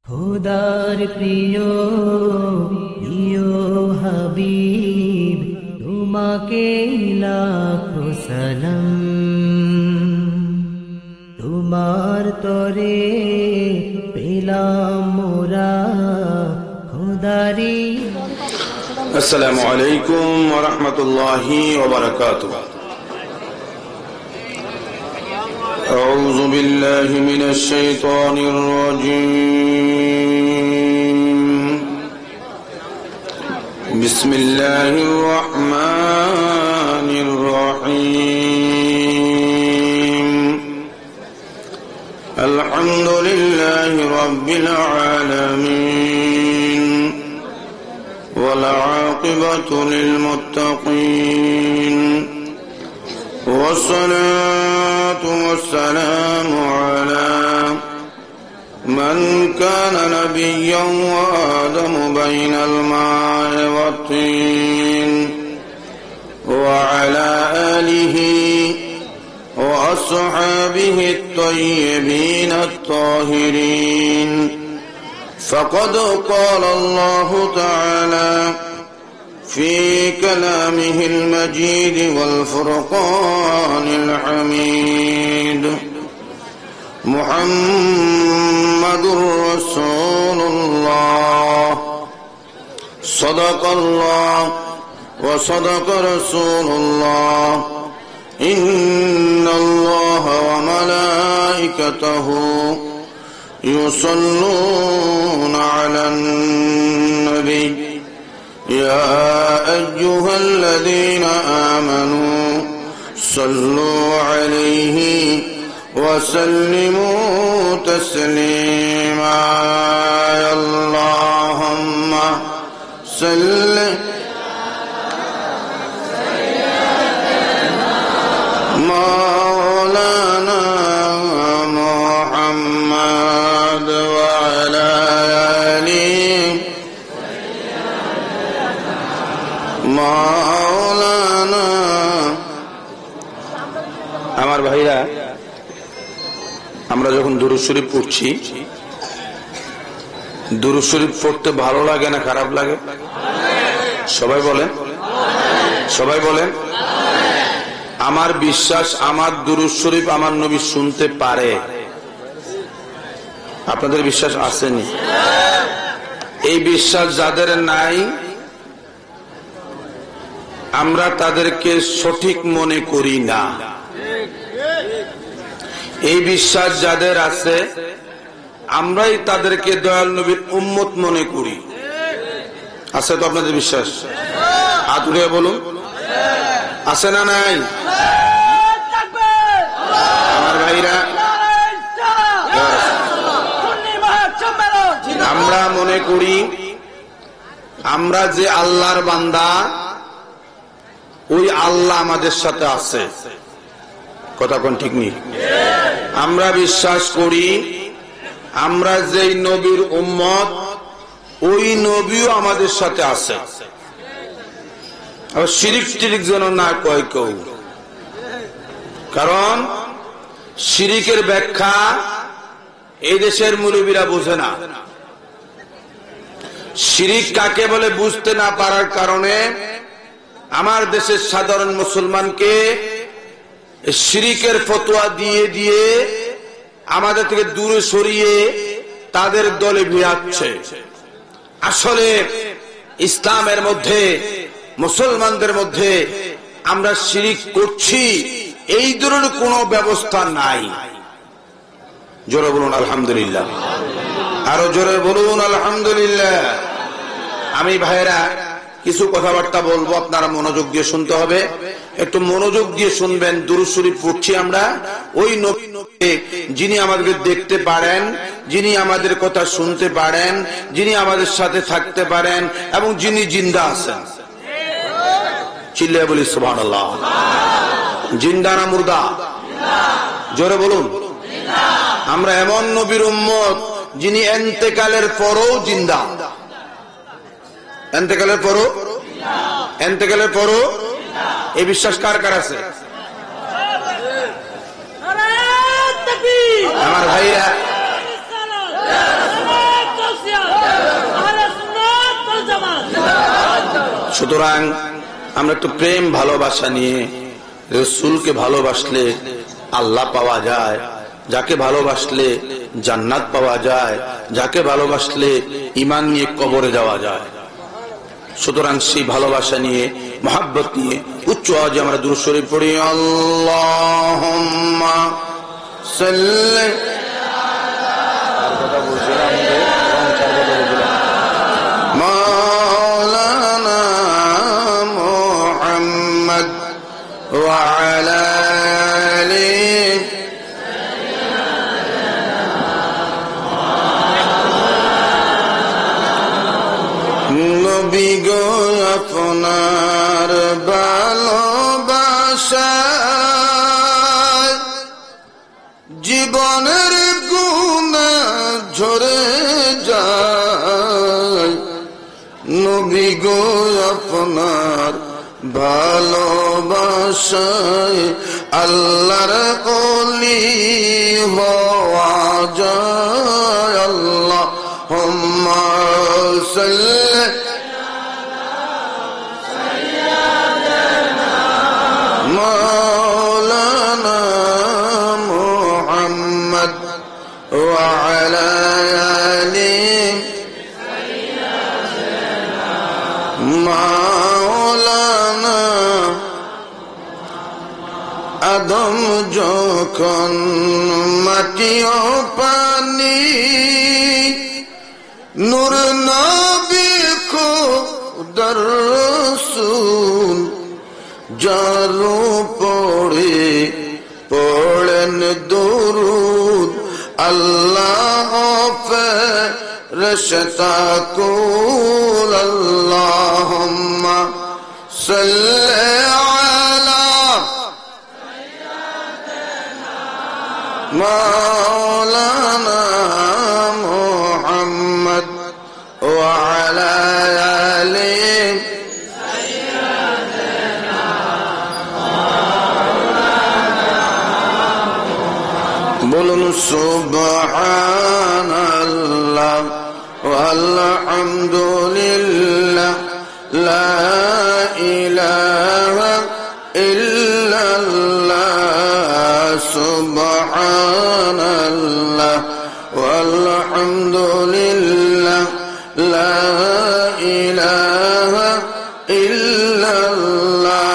খোদার প্রিয় প্রিয় হাবিব, তোমাকে লাখো সালাম। তোমার তরে পেলাম মোরা খোদারি। আসসালামু আলাইকুম ওয়া রাহমাতুল্লাহি ওয়া বারাকাতুহু। أعوذ بالله من الشيطان الرجيم. بسم الله الرحمن الرحيم. الحمد لله رب العالمين والعاقبة للمتقين والصلاة والسلام على من كان نبيا وآدم بين الماء والطين وعلى آله وأصحابه الطيبين الطاهرين. فقد قال الله تعالى في كلامه المجيد والفرقان الحميد: محمد رسول الله صدق الله وصدق رسول الله. إن الله وملائكته يصلون على النبي يا أيها الذين آمنوا صلوا عليه وسلموا تسليما. اللهم صل مولانا محمد وعلى آله মাওলানা। আমার ভাইরা, আমরা যখন দুরূদ শরীফ পড়ছি, দুরূদ শরীফ পড়তে ভালো লাগে না খারাপ লাগে? সবাই বলেন, সবাই বলেন। আমার বিশ্বাস, আমার দুরূদ শরীফ আমার নবী শুনতে পারে। আপনাদের বিশ্বাস আসেনি? এই বিশ্বাস যাদের নাই, আমরা তাদেরকে সঠিক মনে করি না। এই বিশ্বাস যাদের আছে, আমরাই তাদেরকে দয়াল নবীর উম্মত মনে করি। আছে তো আপনাদের বিশ্বাস? হাত উঠিয়ে বলুন, আছে না নাই? আমার ভাইরা, আমরা মনে করি আমরা যে আল্লাহর বান্দা, ওই আল্লাহ আমাদের সাথে আছে। কথা কোন ঠিক নেই? আমরা বিশ্বাস করি আমরা যেই নবীর উম্মত, ওই নবীও আমাদের সাথে আছে। আবার শিরিক টিরিক যেন না কয় কেউ, কারণ শিরিকের ব্যাখ্যা এই দেশের মুরব্বীরা বোঝে না। শিরিক কাকে বলে বুঝতে না পারার কারণে আমার দেশের সাধারণ মুসলমানকে শিরিকের ফতোয়া দিয়ে দিয়ে আমাদের থেকে দূরে সরিয়ে তাদের দলে ভিড়াচ্ছে। আসলে ইসলামের মধ্যে, মুসলমানদের মধ্যে আমরা শিরিক করছি এই ধরনের কোনো ব্যবস্থা নাই। জোরে বলুন আলহামদুলিল্লাহ, আরো জোরে বলুন আলহামদুলিল্লাহ। আমি ভাইরা কিছু কথাবার্তা বলবো, আপনারা মনোযোগ দিয়ে শুনতে হবে। একটু মনোযোগ দিয়ে শুনবেন। দুরূদ শরীফ পড়ছি আমরা ওই নবী যিনি আমাদেরকে দেখতে পারেন, যিনি আমাদের কথা শুনতে পারেন, যিনি আমাদের সাথে থাকতে পারেন এবং যিনি জিন্দা আছেন। চিল্লায়ে বলি সুবহানাল্লাহ। জিন্দা না মুর্দা? জোরে বলুন। আমরা এমন নবীর উম্মত যিনি এন্তেকালের পরও জিন্দা। এন্তেকালের পরও, এন্তেকালের পরও এই বিশ্বাস কার কার আছে? আমার ভাইরা সুতরাং আমরা একটু প্রেম ভালোবাসা নিয়ে রাসূলকে ভালোবাসলে আল্লাহ পাওয়া যায়, যাকে ভালোবাসলে জান্নাত পাওয়া যায়, যাকে ভালোবাসলে ঈমান নিয়ে কবরে যাওয়া যায়। সুতরাং সেই ভালোবাসা নিয়ে, মহব্বত নিয়ে উচ্চ আওয়াজে আমরা দুরূদ শরীফ পড়ি। আল্লাহুম্মা সাল্লি মাওলানা মুহাম্মদ ওয়া আলা নবী গো আপনার ভালোবাসায় জীবনের গুনাহ ঝরে যায়। নবী গো আপনার ভালোবাসায় আল্লাহর ওলি হওয়া যায়। আল্লাহুম্মা সাল্লি মাওলানা মুহাম্মদ ওয়া আলা আলি মাওলানা। আদম যখন মাটি ও পানি, নূর নবী খোদার রাসূল যার উপরে পড়েন দুরূদ আল্লাহ ফেরেশতা কুল। আল্লাহুম্মা সাল্লি আলা মাওলানা মুহাম্মদ ওয়া আলা আলি বলুন সুবহানাল্লাহ ওয়ালহামদুলিল্লাহ লা ইলাহা ইল্লাল্লাহ সুবহানাল্লাহ ওয়ালহামদুলিল্লাহ লা ইলাহা ইল্লাল্লাহ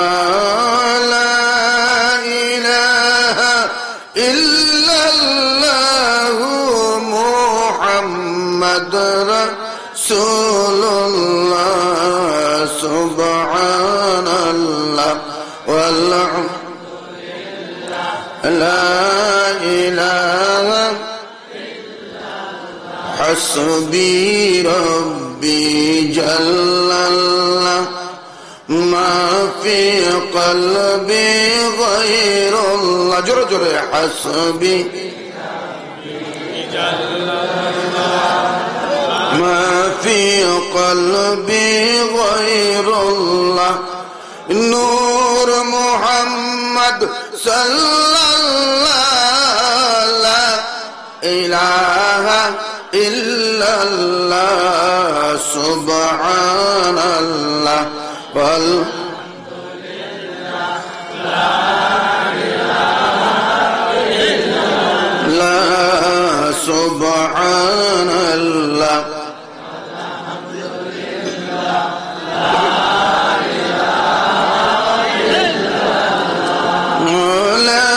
লা ইলাহা ইল্লাল্লাহ মুহাম্মাদুর রাসূলুল্লাহ সুবহানাল্লাহ ওয়ালহামদুলিল্লাহ লা ইলাহা হাসবি রব্বি জাল্লাল্লাহ মা ফি কলবি গায়রুল্লাহ। জোরে জোরে হাসবি মা ফি কলবি গায়রুল্লাহ। নূর মুহাম্মদ সাল্লাল্লাহু লা ইলাহা ইল্লাল্লাহ সুবহানাল্লাহ ওয়ালহামদুলিল্লাহ লা ইলাহা ইল্লাল্লাহ সুবহানাল্লাহ ওয়ালহামদুলিল্লাহ লা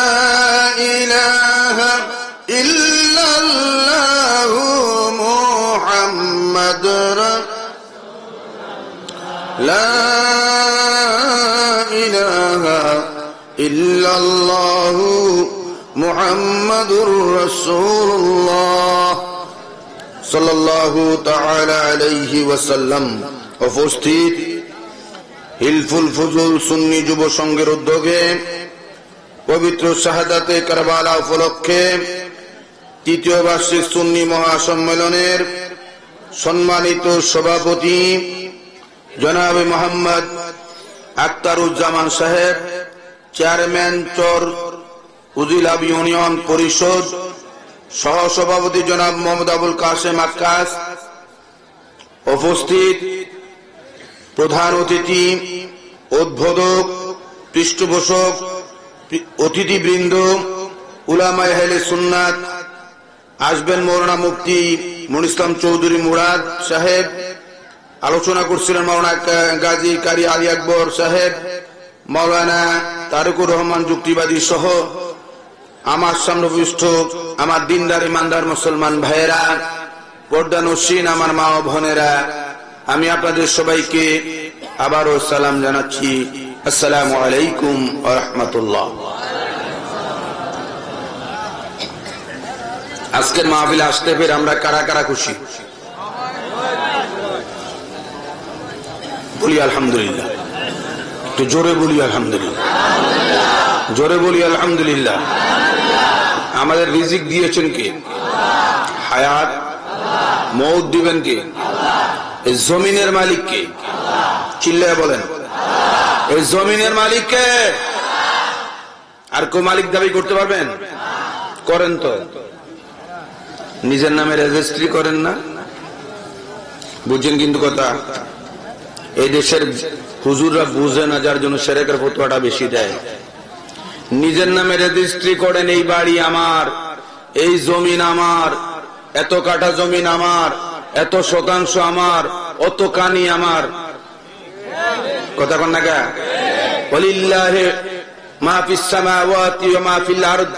ইলাহা ইল্লাল্লাহ মুহাম্মাদুর লা ইলাহা ইল্লাল্লাহ মুহাম্মাদুর রাসূলুল্লাহ সাল্লাল্লাহু তাআলা আলাইহি ওয়াসাল্লাম। উপস্থিত হিলফুল ফুজুল সুন্নি যুব সংঘের উদ্যোগে পবিত্র শাহাদাতে কারবালা উপলক্ষে তৃতীয় বার্ষিক সুন্নি মহাসম্মেলনের সম্মানিত সভাপতি জনাব মোহাম্মদ আখতারুজ্জামান সাহেব, চেয়ারম্যান চর উজিলা ইউনিয়ন পরিষদ, সহসভাপতি জনাব মোহাম্মদ আবুল কাসেম আক্কাস, উপস্থিত প্রধান অতিথি, উদ্বোধক, পৃষ্ঠপোষক, অতিথিবৃন্দ, উলামায়ে আহলে সুন্নাত, আসবেন মৌলানা মুফতি মনির ইসলাম চৌধুরী মুরাদ সাহেব, আলোচনা করছিলেন মৌলানা গাজী কারি আলী আকবর সাহেব, মৌলানা তারেকুর রহমান যুক্তিবাদী সহ আমার সামনে উপস্থিত আমার দিনদার ইমানদার মুসলমান ভাইয়েরা, পর্দানশীন আমার মা ও বোনেরা, আমি আপনাদের সবাইকে আবারও সালাম জানাচ্ছি। আসসালামু আলাইকুম ওয়া রাহমাতুল্লাহ। আজকের মাহফিলে আসতে পেরে আমরা কারা কারা খুশি? বলি আলহামদুলিল্লাহ। একটু জোরে বলি আলহামদুলিল্লাহ, জোরে বলি আলহামদুলিল্লাহ। আমাদের রিজিক দিয়েছেন কে? হায়াত, মৌত দিবেন কে? এই জমিনের মালিক কে? চিল্লায় বলেন, এই জমিনের মালিক কে? আর কেউ মালিক দাবি করতে পারবেন? করেন তো? নিজের নামে রেজিস্ট্রি করেন না? বুঝছেন কিন্তু কথা, এই দেশের হুজুররা বুঝে না, যার জন্য শিরকের ফতোয়াটা বেশি দেয়। নিজের নামে রেজিস্ট্রি করেন, এই বাড়ি আমার, এই জমিন আমার, এত কাঠা জমিন আমার, এত শতাংশ আমার, অত কানি আমার। কথা কন না কা? ওয়ালিল্লাহি মা ফিস সামাওয়াতি ওয়া মা ফিল আরদ।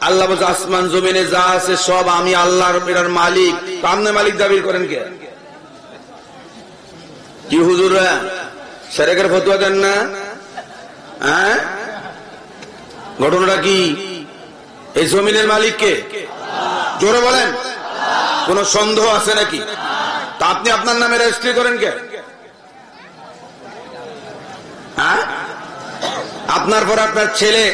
আল্লাহ বলে আসমান জমিনে যা আছে সব আমি আল্লাহর, এর মালিক। তো আপনি মালিক দাবি করেন কে? কি হুজুররা শিরকের ফতোয়া দেন না? হ্যাঁ, ঘটনাটা কি? এই জমিনের মালিক কে? জোরে বলেন, কোন সন্দেহ আছে নাকি? তা আপনি আপনার নামে রেজিস্ট্রি করেন কে? হ্যাঁ, আপনার পর আপনার ছেলে,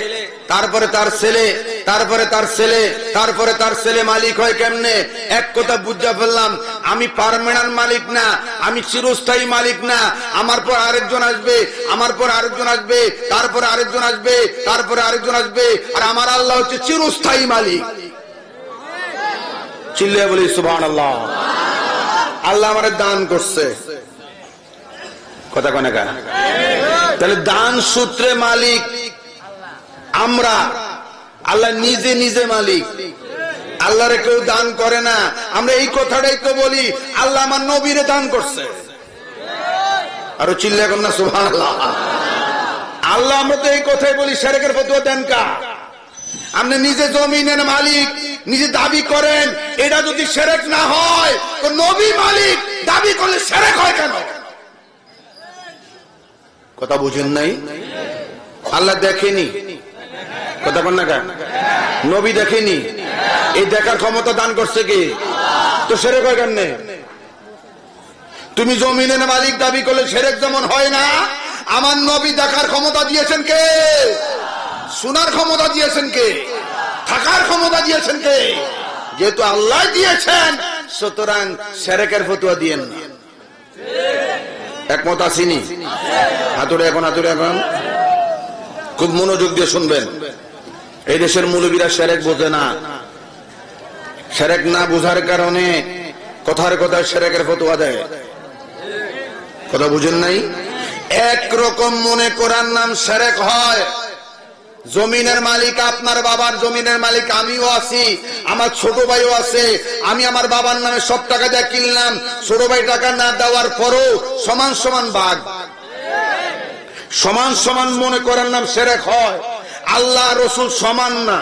তারপরে তার ছেলে, তারপরে তার ছেলে, তারপরে তার ছেলে মালিক হয় কেমনে? এক কথা বুঝা ফেললাম, আমি পার্মানেন্ট মালিক না, আমি চিরস্থায়ী মালিক না। আমার পর আরেকজন আসবে, আমার পর আরেকজন আসবে, তারপরে আরেকজন আসবে, তারপরে আরেকজন আসবে, আর আমার আল্লাহ হচ্ছে চিরস্থায়ী মালিক। চিল্লিয়ে বলি সুবহানাল্লাহ। আল্লাহ আমাদের দান করছে, কথা কনে কা? তাহলে দান সূত্রে মালিক আমরা, আল্লাহ নিজে নিজে মালিক। আল্লাহরে কেউ দান করে না। আমরা এই কথাটাই তো বলি, আল্লাহ আমার নবীরে দান করছে। আরো চিল্লা কর না সুবহানাল্লাহ। আল্লাহ, আমরা তো এই কথাই বলি, শিরকের ফতোয়া দেন কা? আপনি নিজে জমিনের মালিক নিজে দাবি করেন, এটা যদি শিরক না হয় তো নবী মালিক দাবি করলে শিরক হয় কেন? কথা বুঝেন নাই? আল্লাহ দেখেনি, কথা বল না কেন? নবী দেখেনি, এই দেখার ক্ষমতা দান করছে কি? তো শিরক হয় কেন? তুমি জমিনের মালিক দাবি করলে শিরক যেমন হয় না, আমার নবী দেখার ক্ষমতা দিয়েছেন কে? শোনার ক্ষমতা দিয়েছেন কে? থাকার ক্ষমতা দিয়েছেন কে? যেহেতু আল্লাহ দিয়েছেন, সুতরাং শিরকের ফতোয়া দিয়েন না। একমত আসিনি? হাতুড়ে এখন, হাতুড়ে এখন খুব মনোযোগ দিয়ে শুনবেন। এই দেশের মৌলবীরা শিরক বোঝে না। শিরক না বোঝার কারণে কথার কথায় শিরকের ফতোয়া দেয়। কথা বুঝেন নাই? একরকম মনে করার নাম শিরক হয়। জমিনের মালিক আপনার বাবার, জমিনের মালিক আমিও আছি, আমার ছোট ভাইও আছে। আমি আমার বাবার নামে সব টাকা দিয়ে কিনলাম, ছোট ভাই টাকা না দেওয়ার পরও সমান সমান ভাগ, সমান সমান মনে করার নাম শিরক হয়। আল্লাহ রসুল সমান না,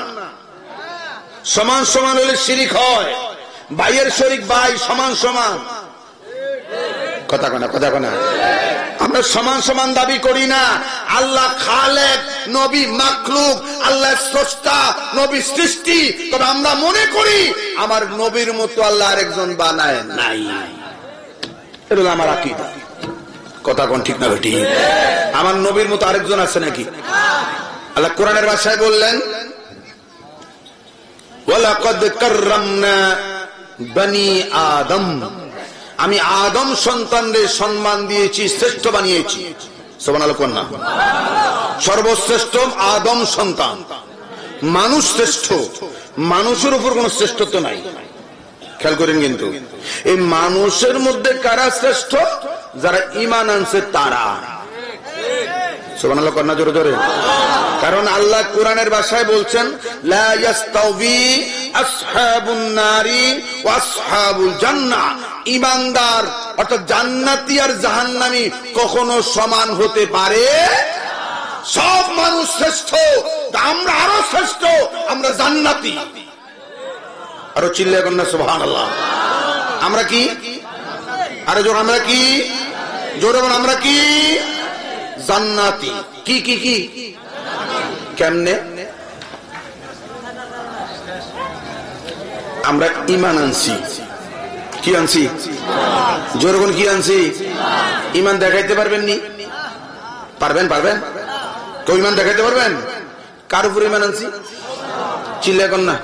সমান সমান হলে শিরিক হয়। ভাইয়ের শরীক ভাই সমান সমান, কথা কনা, কথা কনা। আমরা সমান সমান দাবি করি না। আল্লাহ খালেক, নবী মাখলুক। আল্লাহ স্রষ্টা, নবী সৃষ্টি। তবে আমরা মনে করি আমার নবীর মতো আল্লাহ আরেকজন বানায় নাই। এটা হলো আমার আকীদা। কথা কোন ঠিক না বেটি? আমার নবীর মতো আরেকজন আছে নাকি? আল্লাহ কোরআনের ভাষায় বললেন, ওয়ালাকাদ কাররামনা বনি আদম। আমি আদম সন্তানদের সম্মান দিয়েছি, শ্রেষ্ঠ বানিয়েছি। সুবহানাল্লাহ কোন না? সর্বশ্রেষ্ঠ আদম সন্তান। মানুষ শ্রেষ্ঠ, মানুষের উপর কোন শ্রেষ্ঠত্ব নাই। খেয়াল করেন কিন্তু এই মানুষের মধ্যে কারা শ্রেষ্ঠ? যারা ঈমান আনছে তারা। সুবহানাল্লাহ কন্যা জোরে জোরে। কারণ আল্লাহ কোরআনের ভাষায় বলছেন লা ইয়াস্তাউই আসহাবুন নারি ওয়া আসহাবুল জান্নাহ, ঈমানদার অর্থাৎ জান্নাতি আর জাহান্নামী কখনো সমান হতে পারে। সব মানুষ শ্রেষ্ঠ, আমরা আরো শ্রেষ্ঠ, আমরা জান্নাতি। আরো চিল্লায় কন্যা সুবহানাল্লাহ। আমরা কি আরো জোর, আমরা কি জোরে বল, আমরা কি জান্নাতি। কি কি কি কেমনে? আমরা ঈমান আনছি। কি আনছি? জোরে বল, কি আনছি? ঈমান দেখাইতে পারবেন নি? পারবেন? পারবেন? কেউ ঈমান দেখাইতে পারবেন? কার উপর ঈমান আনছি? চিল্লা কন না,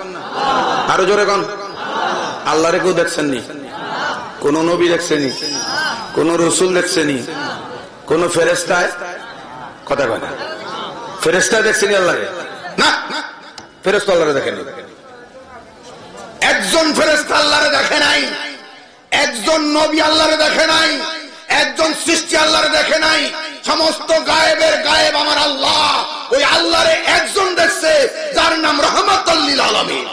আরো জোরে কন। আল্লাহরে কেউ দেখছেন নি? কোন নবী দেখছেনি? কোন রসুল দেখছেনি? কোন ফেরেশতায়? কথা কয় না। ফেরেশতা দেখছেনি আল্লাহরে? না, ফেরেশতা আল্লাহরে দেখেনি। একজন ফেরেশতা আল্লাহরে দেখে নাই, একজন নবী আল্লাহরে দেখে নাই, একজন সৃষ্টি আল্লাহরে দেখে নাই। সমস্ত গায়েবের গায়েব আমার আল্লাহ। ওই আল্লাহরে একজন দেখছে, যার নাম রাহমাতুল লিল আলামিন।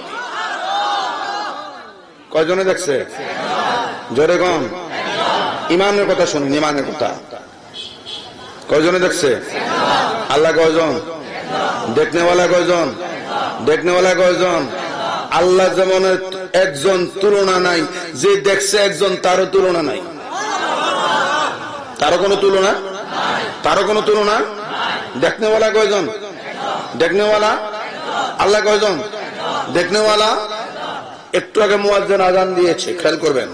কয়জনে দেখছে? জোরে কম। ইমানের কথা শুনুন, ইমানের কথা। কয়জনে দেখছে? আল্লাহ কয়জন? দেখনেওয়ালা কয়জন? দেখনেওয়ালা কয়জন? আল্লাহ যেমন একজন, তুলনা নাই। যে দেখছে একজন, তারও তুলনা নাই। তারও কোনো তুলনা, তারও কোনো তুলনা। দেখনেওয়ালা কয়জন? দেখনেওয়ালা আল্লাহ কয়জন? দেখনেওয়ালা। একটু আগে মুয়াজ্জিন আযান দিয়েছে, খেয়াল করবেন।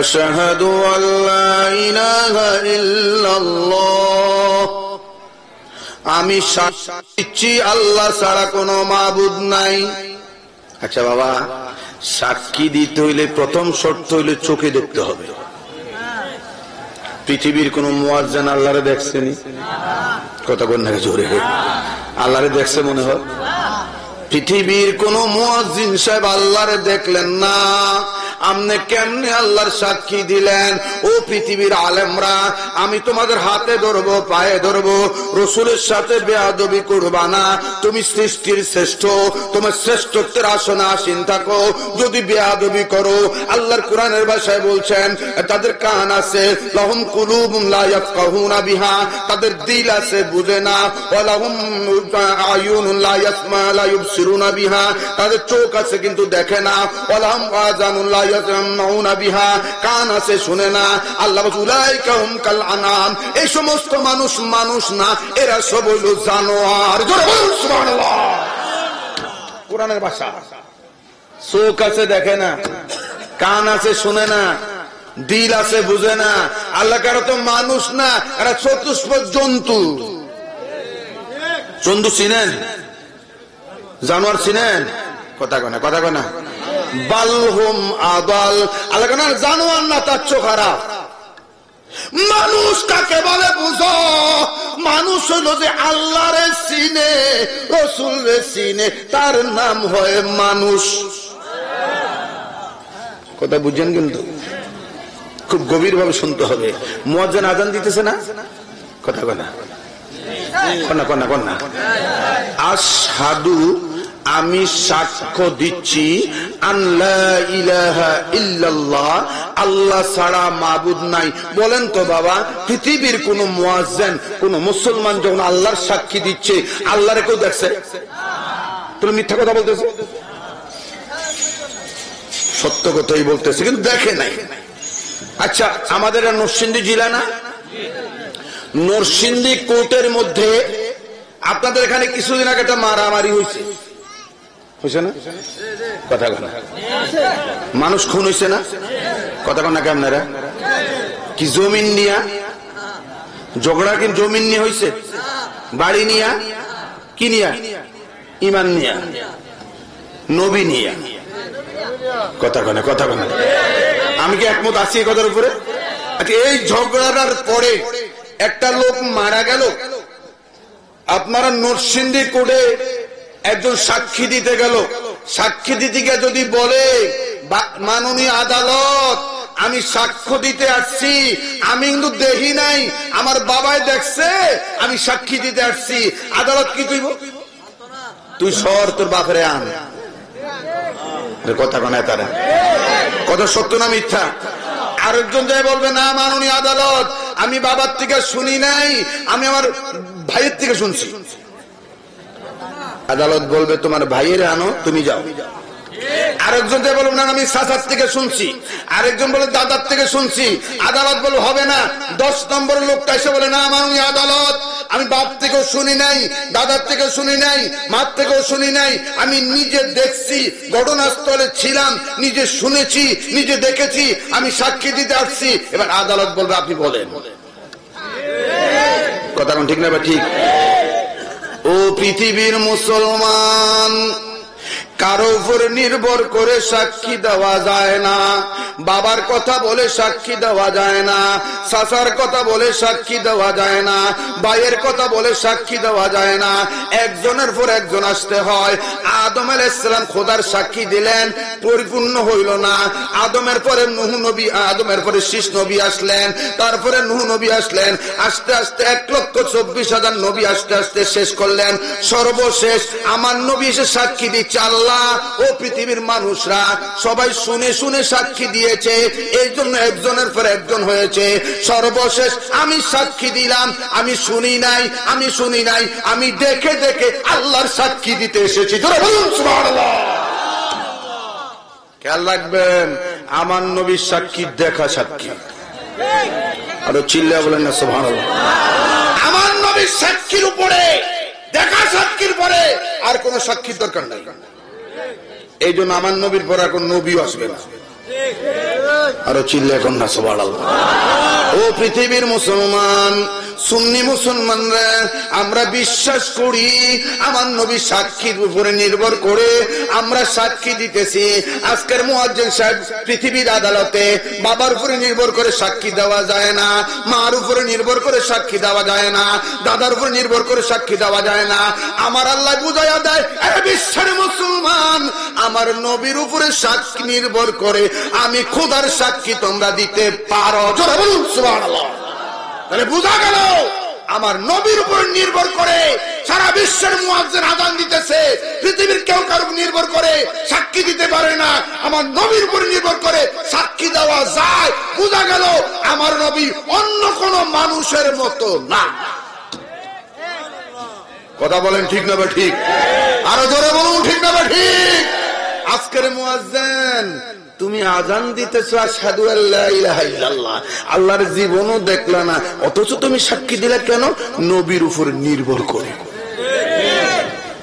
আশহাদু আল্লা ইলাহা ইল্লাল্লাহ, আমি সাক্ষ্য দিচ্ছি আল্লাহ ছাড়া কোনো মাবুদ নাই। আচ্ছা বাবা, সাক্ষী দিতে হইলে প্রথম শর্ত হইলে চোখে দেখতে হবে। পৃথিবীর কোন মুয়াজ্জিন আল্লাহরে দেখছেনি? কথা বল না জোরে। আল্লাহরে দেখছে মনে হয়? পৃথিবীর কোন মুয়াজ্জিন সাহেব আল্লাহরে দেখলেন না। আপনি কেমনে আল্লাহর সাক্ষী দিলেন? ও পৃথিবীর আলেমরা, আমি তোমাদের হাতে ধরবো, পায়ে ধরবো, রসুলের সাথে বেয়াদবি করবা না। তুমি সৃষ্টির শ্রেষ্ঠ, তোমার শ্রেষ্ঠত্বের আসনে আসীন থাকো। যদি বেয়াদবি করো, আল্লাহর কোরআনের ভাষায় বলছেন তাদের কান আছে, লাহুম কুলুবুন লা ইয়াফকাহুনা বিহা, তাদের দিল আছে বুঝে না। ওয়া লাহুম আয়ুনুন লা ইয়াসমা লা ইউবসিরুনা বিহা, তাদের চোখ আছে কিন্তু দেখে না। ওয়া লাহুম আযানুন লা ইয়াসমাউনা বিহা, কান আছে শুনে না। আল্লাহ বলেন উলাইকা হুম কাল আনাম, এই সমস্ত মানুষ মানুষ না, এরা সব হলো জানোয়ার। জোরে বলুন সুবহানাল্লাহ। কোরআনের ভাষা। চোখ আছে দেখে না, কান আছে শুনে না, দিল আছে বুঝে না। আল্লাহ কারো তো মানুষ না, এরা চতুষ্প জন্তু। জন্তু চিনেন? জানোয়ার চিনেন? কথা কয় না, কথা কয় না। বালহুম আদাল, আল্লাহ কেন জানোয়ার না, তার চোখ খারাপ। মানুষ কাকে বলে বুঝো? মানুষ হলো যে আল্লাহরে চিনে, রাসূলরে চিনে, তার নাম হয় মানুষ। কথা বুঝছেন? কিন্তু খুব গভীর ভাবে শুনতে হবে। মুয়াজ্জিন আযান দিতেছে না? কথা কয় না, কন্যা কন্যা কন্যা। আশহাদু, আমি সাক্ষ্য দিচ্ছি, আল্লা ইলাহা ইল্লাল্লাহ, আল্লাহ ছাড়া মাবুদ নাই। বলেন তো বাবা, পৃথিবীর কোন মুয়াজ্জিন, কোন মুসলমান যখন আল্লাহর সাক্ষী দিচ্ছে, আল্লাহরে কেউ দেখছে? তুমি মিথ্যা কথা বলতেছো? সত্য কথাই বলতেছে, কিন্তু দেখে নাই। আচ্ছা, আমাদের নরসিংদী জেলা না? নরসিংদী কোর্টের মধ্যে আপনাদের এখানে কিছুদিন আগে একটা মারামারি হয়েছে, হয়েছে না? কথা কনা, মানুষ খুন হয়েছে না? কথা কনা কে আপনারা? কি জমিন নিয়া ঝগড়া? কি জমিন নিয়ে হয়েছে? বাড়ি নিয়া? কি নিয়া? ইমান নিয়া, নবী নিয়া। কথা কনা, কথা কনা। আমি কি একমত আছি এই কথার উপরে? আচ্ছা, এই ঝগড়াটার পরে একটা লোক মারা গেল। আপনারা নরসিংদী কোর্টে একজন সাক্ষী দিতে গেল। সাক্ষী দিতে গিয়ে যদি বলে মাননীয় আদালত, আমি আমি সাক্ষ্য দিতে আসছি, আমি কিন্তু দেখি নাই, আমার বাবাই দেখছে, আমি সাক্ষী দিতে আসছি। আদালত কি কইব? তুই সর, তোর বাপরে আন। কথা কনে তারা কথা সত্য না মিথ্যা? আরেকজন যাই বলবে না মাননীয় আদালত, আমি বাবার থেকে শুনি নাই, আমি আমার ভাইয়ের থেকে শুনছি। আদালত বলবে তোমার ভাইয়ের আনো, তুমি যাও। আরেকজন যাই বলবে না আমি চাচার থেকে শুনছি, আরেকজন বলে দাদার থেকে শুনছি। আদালত বলবে হবে না। 10 নম্বর লোকটা এসে বলে না মাননীয় আদালত, আমি বাপ থেকেও শুনি নাই, দাদার থেকেও শুনি নাই, মার থেকেও শুনি নাই, আমি নিজে দেখছি, ঘটনাস্থলে ছিলাম, নিজে শুনেছি, নিজে দেখেছি, আমি সাক্ষী দিতে আসছি। এবার আদালত বলবে আপনি বলেন। কথা কোন ঠিক না? ঠিক। ও পৃথিবীর মুসলমান, কারো উপর নির্ভর করে সাক্ষী দেওয়া যায় না। বাবার কথা বলে সাক্ষী দেওয়া যায় না, চাচার কথা বলে সাক্ষী দেওয়া যায় না, ভাইয়ের কথা বলে সাক্ষী দেওয়া যায় না। একজনের পর একজন আসতে হয়। আদম আলাইহিস সালাম খোদার সাক্ষী দিলেন, পরিপূর্ণ হইল না। আদমের পরে নূহ নবী, আদমের পরে শীষ নবী আসলেন, তারপরে নূহ নবী আসলেন। আস্তে আস্তে 1,24,000 নবী আস্তে আস্তে শেষ করলেন। সর্বশেষ আমার নবী এসে সাক্ষী দিচ্ছে। আল্লাহ ও পৃথিবীর মানুষরা সবাই শুনে শুনে সাক্ষী দিয়েছে, এই জন্য একজনের পর একজন হয়েছে। সর্বশেষ আমি সাক্ষী দিলাম, আমি শুনি নাই, আমি শুনি নাই, আমি দেখে দেখে আল্লাহর সাক্ষী দিতে এসেছি। সুবহানাল্লাহ। খেয়াল রাখবেন, আমার নবীর সাক্ষী দেখা সাক্ষী। আরো চিল্লা বলেন না সুবহানাল্লাহ। আমার নবীর সাক্ষীর উপরে, দেখা সাক্ষীর পরে আর কোন সাক্ষীর দরকার নাই। এই জন্য আমার নবীর পর আর কোন নবীও আসবে না। আরো চিল্লা এখন না সুবহানাল্লাহ। ও পৃথিবীর মুসলমান, সুন্নি মুসলমানরা আমরা বিশ্বাস করি আমার নবী সাক্ষীর উপরে নির্ভর করে আমরা সাক্ষী দিতেছি। আজকের মুয়াজ্জিন সাহেব পৃথিবীর আদালতে বাবার উপরে নির্ভর করে সাক্ষী দেওয়া যায় না, মার উপরে নির্ভর করে সাক্ষী দেওয়া যায় না, দাদার উপরে নির্ভর করে সাক্ষী দেওয়া যায় না। আমার আল্লাহ বুঝাইয়া দেয়, এ বিশ্বের মুসলমান, আমার নবীর উপরে সাক্ষী নির্ভর করে আমি খোদার সাক্ষী তোমরা দিতে পারো। জোরে বলুন সুবহানাল্লাহ। তাহলে বোঝা গেল আমার নবীর উপর নির্ভর করে সারা বিশ্বের মুয়াজ্জিন আযান দিতেছে। পৃথিবীর কেউ কার উপর নির্ভর করে সাক্ষী দিতে পারে না, আমার নবীর উপর নির্ভর করে সাক্ষী দেওয়া যায়। বোঝা গেল আমার নবী অন্য কোন মানুষের মতো না। কথা বলেন ঠিক না বা ঠিক? আরো জোরে বলুন ঠিক না বা ঠিক? আজকের মুয়াজ্জিন তুমি আযান দিতেছো আশহাদু আল্লা ইলাহা ইল্লাল্লাহ, আল্লাহর জীবনও দেখলা না, অথচ তুমি সাক্ষী দিলে কেন? নবীর উপর নির্ভর করে।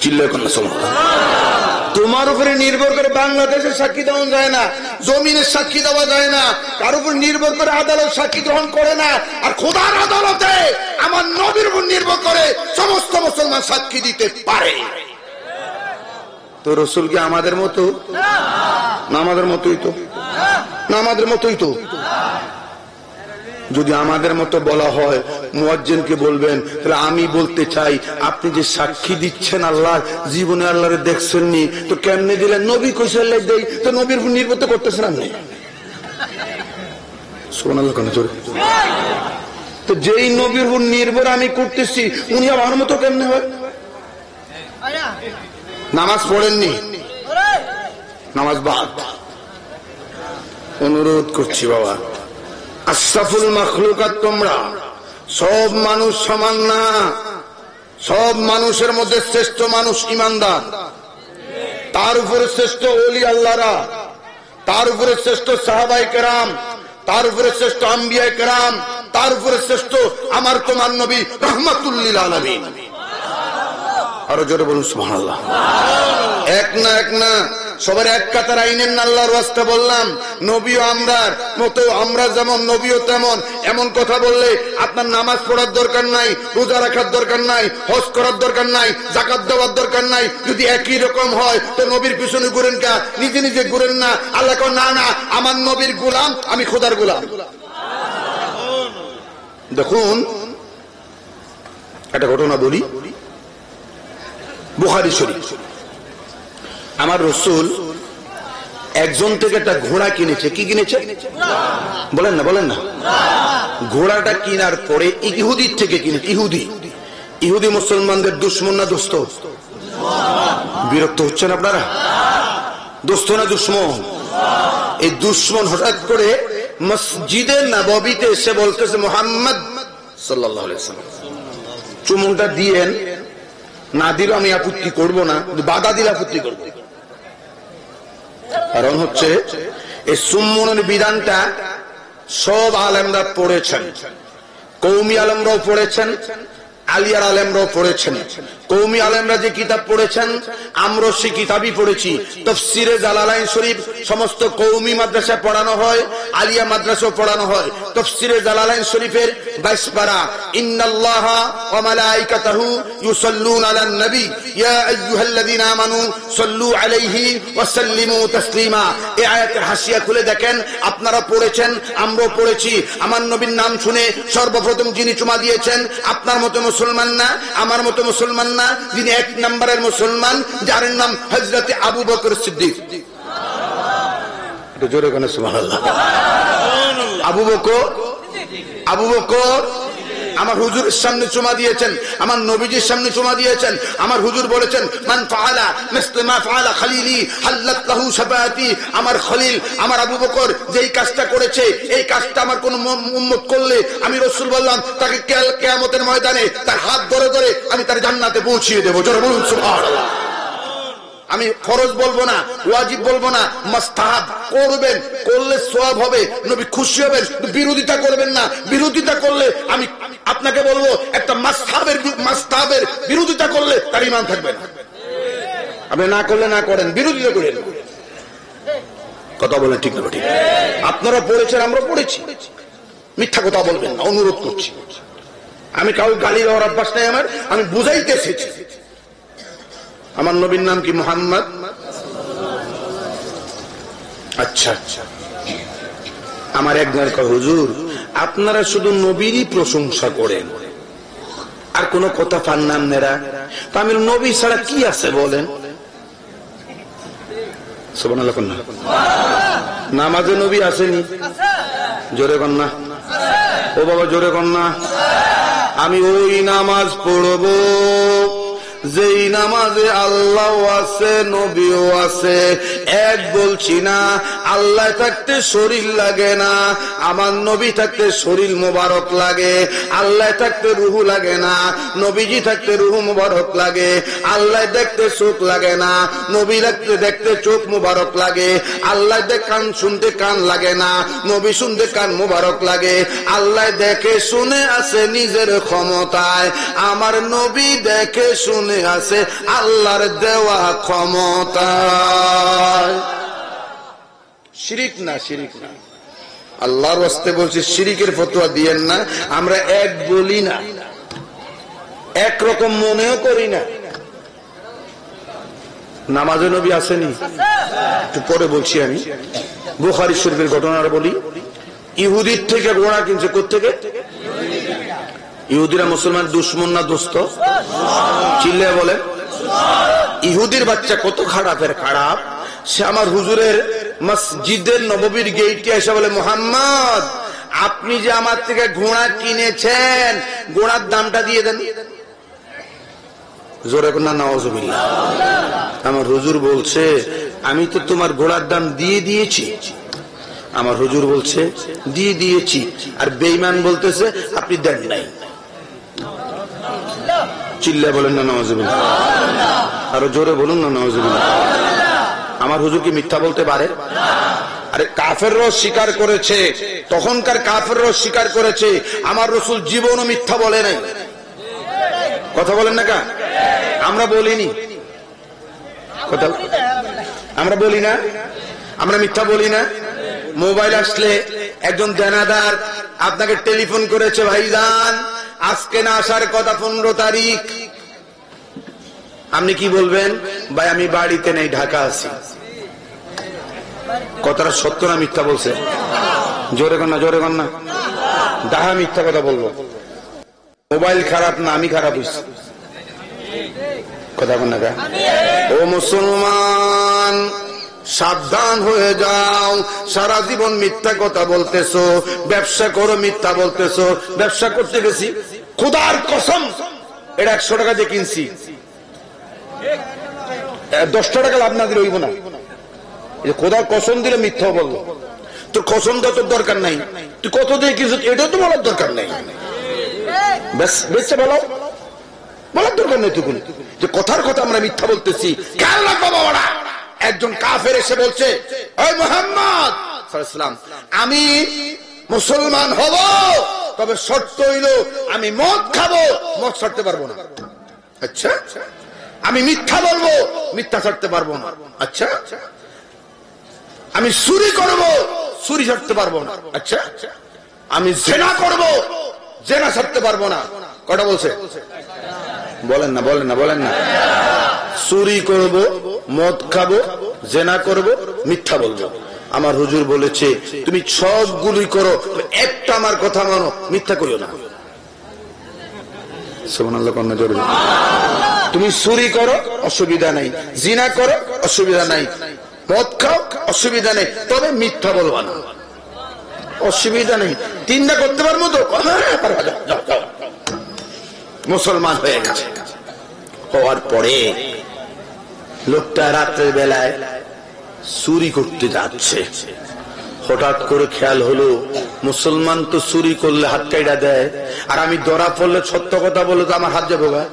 চিল্লায় কোন সুবহানাল্লাহ। তোমার উপরে নির্ভর করে বাংলাদেশের সাক্ষী দেওয়া যায় না, জমিনের সাক্ষী দেওয়া যায় না, কার উপর নির্ভর করে আদালত সাক্ষী গ্রহণ করে না। আর খোদার আদালতে আমার নবীর উপর নির্ভর করে সমস্ত মুসলমান সাক্ষী দিতে পারে। তো রসুল কি আমাদের মতো না? আমাদের মতোই তো না, আমাদের মতোই তো। যদি আমাদের মতো বলা হয় মুয়াজ্জিনকে বলবেন, তাহলে আমি বলতে চাই আপনি যে সাক্ষী দিচ্ছেন আল্লাহর, জীবনে আল্লাহরে দেখছেননি তো কেমনে দিলেন? নবী কইছে আল্লাহ দেই, তো নবীর উপর নির্ভর তো করতেছেন আপনি। সুবহানাল্লাহ কেন জোরে? তো যেই নবীর উপর নির্ভর আমি করতেছি উনি আমার মতো কেমনে হয়? নামাজ পড়েননি, নামাজ বাদ। অনুরোধ করছি বাবা, আশরাফুল মাখলুকাত তোমরা, সব মানুষ সমান না। সব মানুষের মধ্যে শ্রেষ্ঠ মানুষ ইমানদার, তার উপরে শ্রেষ্ঠ ওলি আল্লাহরা, তার উপরে শ্রেষ্ঠ সাহাবায়ে কেরাম, তার উপরে শ্রেষ্ঠ আম্বিয়ায়ে কেরাম, তার উপরে শ্রেষ্ঠ আমার তোমার নবী রাহমাতুল লিল আলামিন। আরো জোরে বলুন সুবহানাল্লাহ। এক না, এক না, সবার এক কাতার আইনের আল্লাহর ওয়াস্তে বললাম। নবীও আমরার মতো, আমরা যেমন নবীও তেমন। এমন কথা বললে আপনার নামাজ পড়ার দরকার নাই, রোজা রাখার দরকার নাই, হজ করার দরকার নাই, যাকাত দেওয়ার দরকার নাই। যদি একই রকম হয় তো নবীর পিছনে ঘুরেন কা? নিজে নিজে ঘুরেন না। আল্লাহ কয় না না, আমার নবীর গোলাম, আমি খোদার গোলাম। দেখুন একটা ঘটনা বলি, বুখারী শরীফ। আমার রাসূল একজন থেকে একটা ঘোড়া কিনেছে। কি কিনেছে বলেন না, বলেন না। ঘোড়াটা কেনার পরে ইহুদির থেকে কিনেছে। ইহুদি মুসলমানদের দুশ্মন না দোস্ত? বিরক্ত হচ্ছেন আপনারা? দোস্ত না দুশ্মন? এই দুশ্মন হঠাৎ করে মসজিদে নববীতে এসে বলতেছে মুহাম্মদ সাল্লাল্লাহু আলাইহি ওয়াসাল্লাম চুমুনটা দিয়েন, না দিলে আমি আপত্তি করব না, বাধা দিলে আপত্তি করব। কারণ হচ্ছে এই চুম্বনের বিধানটা সব আলেমরা পড়েছেন, কওমি আলেমরাও পড়েছেন, আলিয়ার আলেমরাও পড়েছেন। কওমি আলেমরা যে কিতাব পড়েছেন আমরা সেই কিতাবই পড়েছি। তাফসীরে জালালাইন শরীফ সমস্ত কওমি মাদ্রাসায় পড়ানো হয়, আলিয়া মাদ্রাসাও পড়ানো হয়। তাফসীরে জালালাইন শরীফের 22 পারা, ইন্নাল্লাহা ওয়া মালাইকাতাহু ইউসাল্লুনা আলান নবী ইয়া আইয়ুহাল্লাযীনা আমানু সাল্লু আলাইহি ওয়া সাল্লিমু তাসলিমা। এই আয়াতের হাসিয়া খুলে দেখেন, আপনারা পড়েছেন, আমরাও পড়েছি। আমার নবীর নাম শুনে সর্বপ্রথম যিনি চুমা দিয়েছেন আপনার মতো মুসলমান না, আমার মতো মুসলমান না, যিনি 1 নম্বরের মুসলমান, যার নাম হযরত আবু বকর সিদ্দিক। একটু জোরে বলেন সুবহানাল্লাহ। আবু বকর আমার হুজুরের সামনে চুমা দিয়েছেন, আমার নবীজির সামনে চুমা দিয়েছেন। আমার হুজুর বলেছেন মান ফাআলা মিসলা মা ফাআলা খলিলি হাল্লাত লাহু শাফাআতি। আমার খলিল আমার আবু বকর যেই কাজটা করেছে, এই কাজটা আমার কোন উম্মত করলে আমি রাসূল বললাম তাকে কিয়ামতের ময়দানে তার হাত ধরে ধরে আমি তার জান্নাতে পৌঁছিয়ে দেব। জোরে বলুন সুবহানাল্লাহ। আমি ফরজ বলবো না, ওয়াজিব বলবো না, মুস্তাহাব করবেন, করলে সওয়াব হবে, নবী খুশি হবেন। বিরোধিতা করবেন না, বিরোধিতা করলে আমি আপনাকে বলবো একটা মাসতাহাবের বিরোধিতা করলে তার ঈমান থাকবে না। আপনি না করলে না করেন, বিরোধিতা করেন। কথা বলেন ঠিক না ঠিক? আপনারা পড়েছেন, আমরা পড়েছি, মিথ্যা কথা বলবেন না, অনুরোধ করছি। আমি কাউকে গালি দেওয়ার অভ্যাস নাই আমার, আমি বুঝাইতে এসেছি। আমার নবীর নাম কি? মুহাম্মদ। আচ্ছা, আমার একজন কয় হুজুর আপনারা শুধু নবীরই প্রশংসা করেন, আর কোন কথা পান না আপনারা। তো আমি নবী ছাড়া কি আছে বলেন? সুবহানাল্লাহ। নামাজে নবী আসেনি? জোরে কন না। ও বাবা জোরে কন না। আমি ওই নামাজ পড়বো যেই নামাজে আল্লাহ আছে, নবীও আছে। এক বলছি না, আল্লাহ থাকতে শরীর লাগে না, আমার নবী থাকতে শরীর মোবারক লাগে। আল্লাহ থাকতে রুহু লাগে না, নবীজি থাকতে রুহু মোবারক লাগে। আল্লাহ দেখতে চোখ লাগে না, নবী দেখতে চোখ মোবারক লাগে। আল্লাহ কান শুনতে কান লাগে না, নবী শুনতে কান মোবারক লাগে। আল্লাহ দেখে শুনে আছে নিজের ক্ষমতায়, আমার নবী দেখে শুনে আছে আল্লাহর দেওয়া ক্ষমতা। শিরিক না, শিরিক না। আল্লাহর ওয়াস্তে বলছি, শিরিকের ফতোয়া দিয়েন না। আমরা এক বলি না, একরকম মনেও করি না। নামাজে নবী আসেনি? একটু পরে বলছি। আমি বুখারী শরীফের ঘটনাটা বলি। ইহুদির থেকে ঘোড়া কিনছে। কোত্থেকে? ইহুদিরা মুসলমান দুশ্মন না দোস্ত? চিল্লে বলেন। ইহুদির বাচ্চা কত খারাপের খারাপ, সে আমার হুজুরের মসজিদের নববীর গেটে এসে বলে মুহাম্মদ আপনি যে আমার থেকে ঘোড়া কিনেছেন, ঘোড়ার দামটা দিয়ে দেন। জোরে না নাউজুবিল্লাহ। আমার হুজুর বলছে আমি তো তোমার ঘোড়ার দাম দিয়ে দিয়েছি। আমার হুজুর বলছে দিয়ে দিয়েছি, আর বেঈমান বলতেছে আপনি দেন নাই। চিল্লা বলেন না নাউজুবিল্লাহ। আরো জোরে বলুন না নাউজুবিল্লাহ। আমার হুজুর কি মিথ্যা বলতে পারে? আরে কাফেররাও স্বীকার করেছে, তখনকার কাফেররাও স্বীকার করেছে। আমার রাসূল জীবনও মিথ্যা বলে নাই। কথা বলেন না কা? আমরা বলিনি কথা, আমরা বলি না, আমরা মিথ্যা বলি না। মোবাইল আসলে একজন দেনাদার আপনাকে টেলিফোন করেছে, ভাইজান আজকে না আসার কথা, 15 তারিখ। আপনি কি বলবেন? ভাই আমি বাড়িতে নেই, ঢাকা আছি। কথাটা সত্য না মিথ্যা বলছে? জোরে কর না, জোরে কর না। ডাহা মিথ্যা কথা বলবো। মোবাইল খারাপ না, আমি খারাপ হইছি। কথা বল না। ও মুসলমান, সাবধান হয়ে যাও। সারা জীবন মিথ্যা কথা বলতেছো, ব্যবসা করো মিথ্যা বলতেছো। ব্যবসা করতে গেছি, খোদার কসম এটা 100 টাকা দিয়ে কিনছি, 10 টাকা লাভ না দিলে হইব না। খোদার কসম দিলে মিথ্যা বলবো, তোর কসম দেওয়ার তোর দরকার নাই, তুই কত দিয়ে কিছু এটাও তো বলার দরকার নাই। বেশি বলো, বলার দরকার নেই তুই যে কথার কথা আমরা মিথ্যা বলতেছি। খেয়াল রাখবো বাবারা, একজন কাফের এসে বলছে, ওই মুহাম্মদ সাল্লাল্লাহু আলাইহি ওয়াসাল্লাম, আমি মুসলমান হব, তবে শর্ত হইল আমি মদ খাবো, মদ ছাড়তে পারবো না। আচ্ছা, আমি মিথ্যা বলবো, মিথ্যা ছাড়তে পারবো না। আচ্ছা, আমি চুরি করব, চুরি ছাড়তে পারবো না। আচ্ছা, আমি জেনা করব, জেনা ছাড়তে পারবো না। কটা বলছে? বলেন না, বলেন না, বলেন না। চুরি করব, মদ খাবো, জেনা করব, মিথ্যা বলবো। আমার হুজুর বলেছে তুমি সবগুলি করো, একটা আমার কথা মানো, মিথ্যা করিও না। সুবহানাল্লাহ, কন্যা জোরে। তুমি চুরি করো অসুবিধা নাই, জিনা করো অসুবিধা নাই, মদ খাও অসুবিধা নেই, তবে মিথ্যা বলবা না। অসুবিধা নেই, তিনটা করতে পারবো তো? মুসলমান হয়ে গেছে। হওয়ার পরে লোকটা রাত্রের বেলায় চুরি করতে যাচ্ছে। হঠাৎ করে খেয়াল হলো মুসলমান তো চুরি করলে হাত কাইড়া দেয়, আর আমি ধরা পড়লে সত্য কথা বলে তো আমার হাত যাবো গা।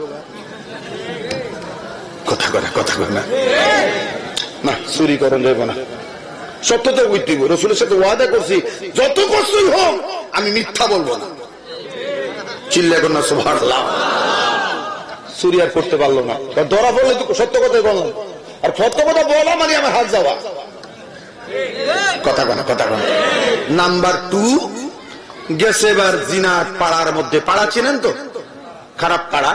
কথা কথা কথা না, না চুরি করেন যাবো না, সত্য তো বুঝতে হবে। রসুলের সাথে ওয়াদা করছি যত কষ্টই হোক আমি মিথ্যা বলবো না। চিল্লা কর না সুবহানাল্লাহ। চুরি আর করতে পারলো না, ধরা পড়লে তো সত্য কথাই বললাম, আর সত্য কথা বলা মানে আমার হাত যাওয়া। কথা কথা কথা কথা। নাম্বার 2 গেছে এবার জিনার পাড়ার মধ্যে। পাড়া চিনেন তো? খারাপ পাড়া।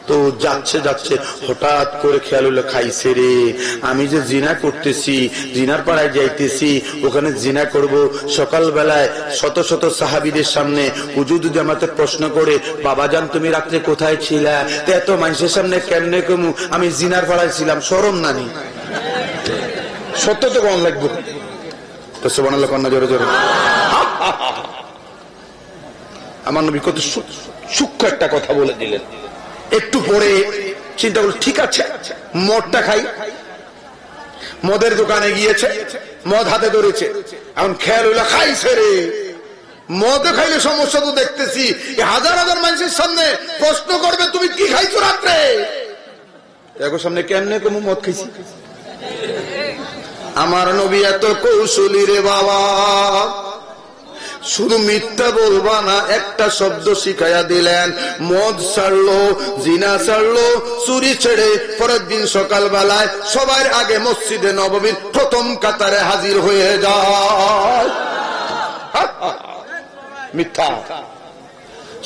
তো যাচ্ছে যাচ্ছে হঠাৎ করে খেয়াল হলো, খাইছে রে, আমি যে জিনা করতেছি, জিনার পাড়ায় যাইতেছি, ওখানে জিনা করব। সকালবেলায় শত শত সাহাবীদের সামনে হুজুর যদি আমাকে প্রশ্ন করে, বাবা জান তুমি রাত্রে কোথায় ছিলা, তো এত মানুষের সামনে কেমনে কমু আমি জিনার পাড়ায় ছিলাম, শরম নানি? সত্য তো কম লাগবে। তো সুবহানাল্লাহ, কন্যা জোরে জোরে। আমার নবী কত সূক্ষ্ম একটা কথা বলে দিলেন। একটু পরে চিন্তা করল, ঠিক আছে মদটা খাই। মদের দোকানে গিয়েছে, মদ হাতে ধরেছে, এখন খেয়াল হইলো খাইছে রে। মদ খাইলে সমস্যা তো দেখতেছি, হাজার হাজার মানুষের সামনে প্রশ্ন করবে তুমি কি খাইছো রাত্রে। এখন সামনে কেমনে তুমি মদ খাইছি? আমার নবী এত কৌশলী রে বাবা, শুধু মিথ্যা বলবা না, একটা শব্দ শিখাইয়া দিলেন। মদ ছাড়লো, জিনা ছাড়লো, চুরি ছেড়ে পরের দিন সকাল বেলায় সবার আগে মসজিদে নববীর প্রথম কাতারে হাজির হয়ে যায়। মিথ্যা।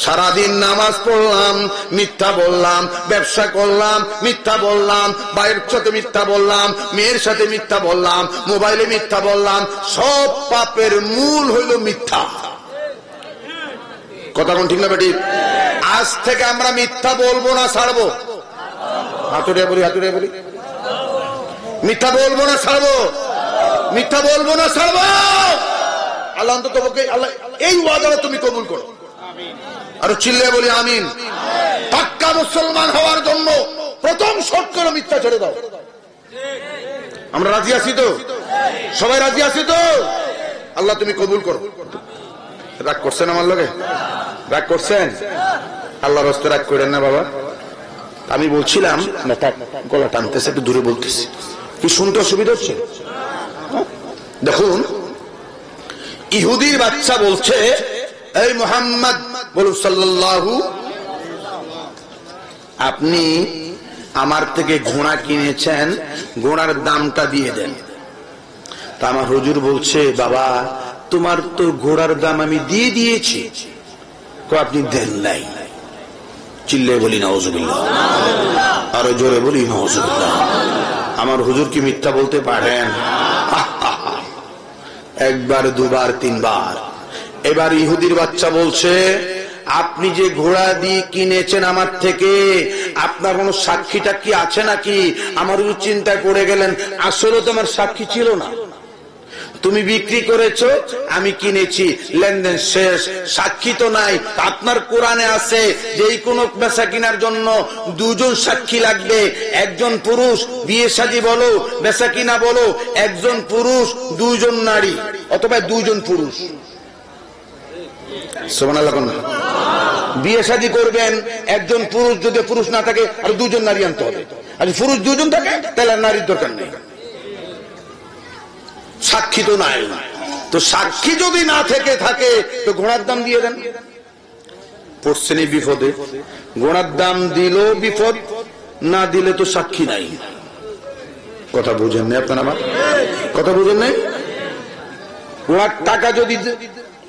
সারাদিন নামাজ পড়লাম, মিথ্যা বললাম, ব্যবসা করলাম, মিথ্যা বললাম, ভাইয়ের সাথে মিথ্যা বললাম, মেয়ের সাথে মিথ্যা বললাম, মোবাইলে মিথ্যা বললাম, সব পাপের মূল হইল মিথ্যা। কথা কোন ঠিক না বেটি? আজ থেকে আমরা মিথ্যা বলবো না, ছাড়বো। হাতুড়ে বলি, হাতুড়ে বলি, মিথ্যা বলবো না, ছাড়বো। মিথ্যা বলবো না, ছাড়বো। আল্লাহ অন্তত আল্লাহ এই ওয়াদাটা তুমি কবুল করো। আরো চিল্লে বলি আমিন। পাক্কা মুসলমান হওয়ার জন্য প্রথম শর্ত হলো মিথ্যা ছেড়ে দাও। আমরা রাজি আছি তো? সবাই রাজি আছি তো? আল্লাহ তুমি কবুল করো। রাগ করছেন আমার লগে? রাগ করছেন? আল্লাহর রাস্তায় রাগ করেন না বাবা। আমি বলছিলাম, গলা টানতেছে, একটু দূরে বলতেছি, কি শুনতে অসুবিধা হচ্ছে? দেখুন, ইহুদির বাচ্চা বলছে, এই মুহাম্মদ বলুন সাল্লাল্লাহু, আপনি আমার থেকে ঘোড়া কিনেছেন, ঘোড়ার দামটা দিয়ে দেন। তা আমার হুজুর বলছে, বাবা তোমার তো ঘোড়ার দাম আমি দিয়ে দিয়েছি, আপনি দেন নাই। চিল্লে বলি নাউজুবিল্লাহ, আরো জোরে বলি নাউজুবিল্লাহ। আমার হুজুর কি মিথ্যা বলতে পারেন? একবার, দুবার, তিনবার। এবার ইহুদির বাচ্চা বলছে, আপনি যে ঘোড়া দিয়ে কিনেছেন আমার থেকে, আপনার কোন সাক্ষীটা কি আছে নাকি? আমার চিন্তায় পড়ে গেলেন, আসলে তো আমার সাক্ষী ছিল না। তুমি বিক্রি করেছো, আমি কিনেছি, লেনদেন শেষ, সাক্ষী তো নাই। আপনার কোরআনে আছে যে এই কোন বেচা কিনার জন্য দুজন সাক্ষী লাগবে, একজন পুরুষ, বিয়ে শাদী বলো বেচা কিনা বলো, একজন পুরুষ দুজন নারী অথবা দুজন পুরুষ। সুবহানাল্লাহ। বিয়ে শাদী করবেন, একজন পুরুষ, যদি পুরুষ না থাকে আর দুজন নারী আনতে হবে। আর পুরুষ দুজন থাকে তাহলে নারীর দরকার নেই, সাক্ষী তো নাই। তো সাক্ষী যদি না থেকে থাকে তো ঘোড়ার দাম দিয়ে দেন। পড়ছেন এই বিপদে, ঘোড়ার দাম দিল বিপদ, না দিলে তো সাক্ষী নাই। কথা বুঝেন না আপনার? আমার কথা বুঝেন নাই? ঘোড়ার টাকা যদি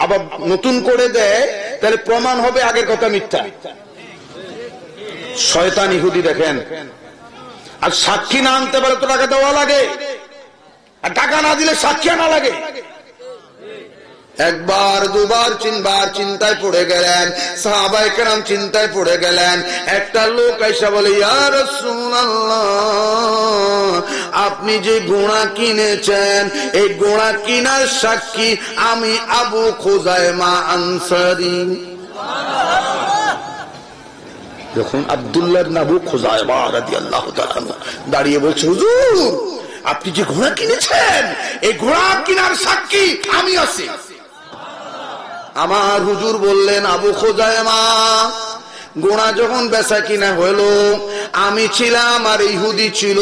আবার নতুন করে দেয় তাহলে প্রমাণ হবে আগের কথা মিথ্যা। শয়তান ইহুদি দেখেন, আর সাক্ষী না আনতে পারে তো টাকা দেওয়া লাগে, আর টাকা না দিলে সাক্ষী আনা লাগে। একবার দুবার তিনবার চিন্তায় পড়ে গেলেন, সাহাবায়ে কেরাম চিন্তায় পড়ে গেলেন। একটা লোক আইসা বলে, ইয়া রাসূলুল্লাহ, আপনি যে ঘোড়া কিনেছেন এই ঘোড়া কিনার সাক্ষী আমি আবু খুজাইমা আনসারী। যখন আব্দুল্লাহ ইবনে আবু খুজাইমা রাদিয়াল্লাহু তাআলা দাঁড়িয়ে বলছে, হুজুর আপনি যে ঘোড়া কিনেছেন এই ঘোড়া কিনার সাক্ষী আমি আছি। আমার হুজুর বললেন, আবু খুজাইমা, ঘোড়া যখন বেচা কিনা হলো আমি ছিলাম আর ইহুদি ছিল,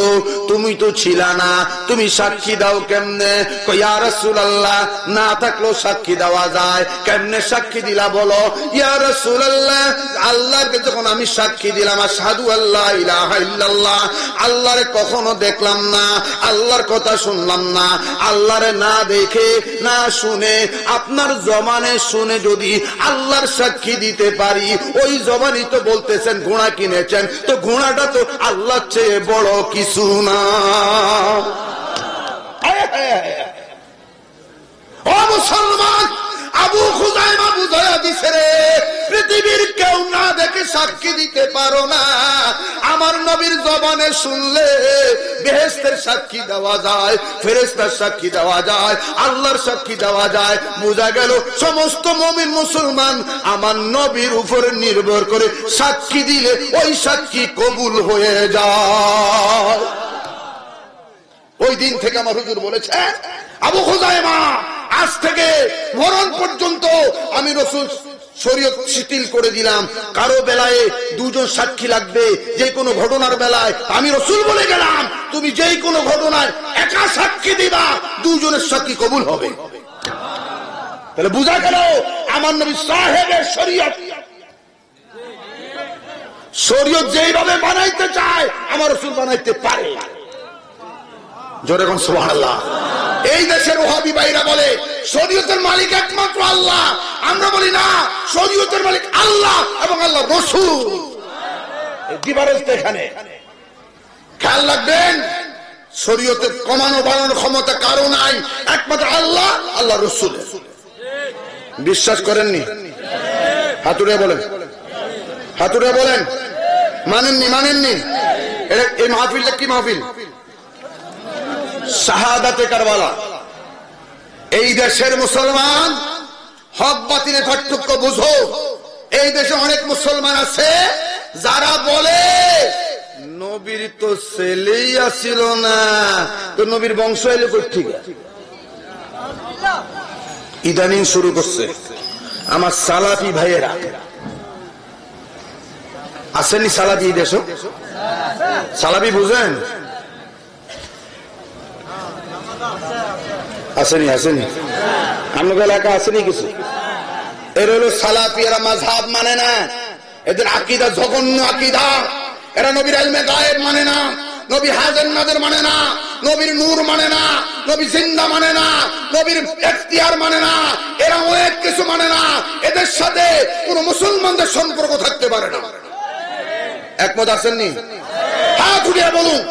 তুমি তো ছিলা না, তুমি সাক্ষী দাও কেমনে? ইয়া রাসূলুল্লাহ, না থাকলেও সাক্ষী দেওয়া যায়। কেমনে সাক্ষী দিলা বলো? ইয়া রাসূলুল্লাহ, আল্লাহকে যখন আমি সাক্ষী দিলাম আশহাদু আল্লা ইলাহা ইল্লাল্লাহ, আল্লাহরে কখনো দেখলাম না, আল্লাহর কথা শুনলাম না, আল্লাহরে না দেখে না শুনে আপনার জবানে শুনে যদি আল্লাহর সাক্ষী দিতে পারি, ওই জবানই তো বলতেছেন ঘোড়া কিনেছেন, তো ঘোড়াটা তো আল্লাহর চেয়ে বড় কিছু না। ও মুসলমান, আবু খুজাইমা বুঝায়া দিছে রে, পৃথিবীর কেউ না দেখে সাক্ষী দিতে পারো না, আমার নবীর জবানে শুনলে বেহেশতের সাক্ষী দেওয়া যায়, ফেরেশতার সাক্ষী দেওয়া যায়, আল্লাহর সাক্ষী দেওয়া যায়। বোঝা গেল সমস্ত মুমিন মুসলমান আমার নবীর উপর নির্ভর করে সাক্ষী দিলে ওই সাক্ষী কবুল হয়ে যায়। ওই দিন থেকে আমার হুজুর বলেছে, আবু খুজাইমা, আজ থেকে মরণ পর্যন্ত আমি রাসূল শরীয়ত শিথিল করে দিলাম, কারো বেলায় দুজন সাক্ষী লাগবে, যে কোনো ঘটনার বেলায় আমি রাসূল বলে গেলাম, তুমি যেই কোনো ঘটনায় একা সাক্ষী দিবা, দুজনের সাক্ষী কবুল হবে। তাহলে বোঝা গেল আমার নবী সাহেবের শরীয়ত, শরীয়ত যেইভাবে বানাইতে চায় আমার রাসূল বানাইতে পারে। জোরে কোন সুবহানাল্লাহ। এই দেশের ওহাবি ভাইরা বলে শরীয়তের মালিক একমাত্র আল্লাহ, আমরা বলি না, শরীয়তের মালিক আল্লাহ এবং আল্লাহ রাসূল। এই ডিফারেন্স এখানে খেয়াল রাখবেন। শরীয়তের কমানো বাড়ানোর ক্ষমতা কারো নাই, একমাত্র আল্লাহ, আল্লাহ রাসূল। বিশ্বাস করেননি? হাতুড়ে বলেন, হাতুড়ে বলেন। মানেননি? মানেননি? এই মাহফিলটা কি মাহফিল? শাহাদাতে কারবালা। এই দেশের মুসলমান হক বাতিলের পার্থক্য বুঝো। এই দেশে অনেক মুসলমান আছে যারা বলে নবীর তো ছেলেই আসিল না, তো নবীর বংশ এলো কই থেকে? ইদানিং শুরু করছে আমার সালাফি ভাইয়েরা। আসেনি সালাফি এই দেশ? সালাফি বুঝেন? আসেনি? আসেনি? আপনাদের এলাকা আসেনি কিছু? এর হলো সালাফি, এরা মাযহাব মানে না, এদের আকীদা জঘন্য আকীদা। এরা নবীর ইলমে গায়েব মানে না, নবী হাজির নাজির মানে না, নবীর নূর মানে না, নবী জিন্দা মানে না, নবীর ইখতিয়ার মানে না, এরা অনেক কিছু মানে না। এদের সাথে কোন মুসলমানদের সম্পর্ক থাকতে পারে না। একমত আছেননি? হাত উঠিয়ে বলুন।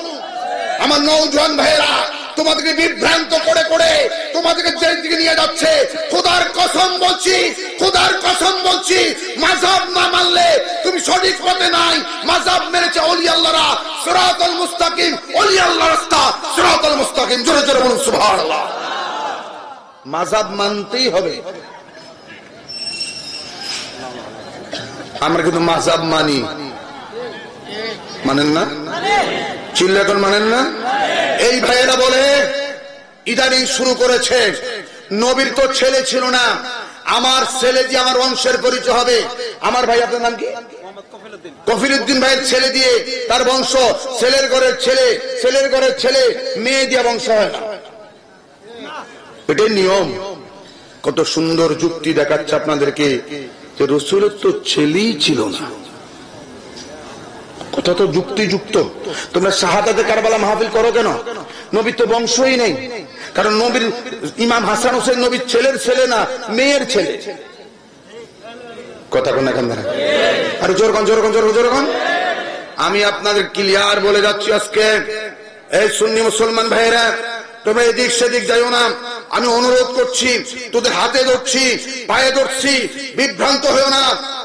আমার নওজোয়ান ভাইয়েরা তোমাদেরকে বিভ্রান্ত করে করে তোমাদেরকে জেল দিকে নিয়ে যাচ্ছে। খোদার কসম কসম বলছি, খোদার কসম বলছি, মাযহাব না মানলে তুমি সঠিক পথে নাই। মাযহাব মেনেছে ওলি আল্লাহরা, সিরাতাল মুস্তাকিম, ওলি আল্লাহর রাস্তা সিরাতাল মুস্তাকিম। জোরে জোরে বলুন সুবহানাল্লাহ। মাযহাব মানতেই হবে। আমরা কিন্তু মাযহাব মানি, মানেন না? চিল্লা করে মানেন না? এই ভাইয়েরা বলে ইদানিং শুরু করেছে, নবীর তো ছেলে ছিল না, আমার ছেলে দিয়ে আমার বংশের পরিচয় হবে। আমার ভাই, আপনার নাম কি? কফিলউদ্দিন ভাইয়ের ছেলে দিয়ে তার বংশ, ছেলের ঘরের ছেলে, ছেলের ঘরের ছেলে মেয়ে দিয়ে বংশ হয় না, এটাই নিয়ম। কত সুন্দর যুক্তি দেখাচ্ছে আপনাদেরকে যে রাসূলের তো ছেলেই ছিল না। কথা তো যুক্তিযুক্ত। তোমরা শাহাদাতে কারবালা মাহফিল করো কেন? নবীর তো বংশই নেই। কারণ নবীর ইমাম হাসান হোসেন নবীর ছেলের ছেলে না, মেয়ের ছেলে। কথা কোন এখন ধরে আরে জোরকন জোরকন জোরকন। আমি আপনাদের ক্লিয়ার বলে যাচ্ছি আজকে, এই সুন্নি মুসলমান ভাইয়েরা, তোমরা এদিক সেদিক যাইও না। আমি অনুরোধ করছি, তোদের হাতে ধরছি, পায়ে ধরছি, বিভ্রান্ত হয়েও না।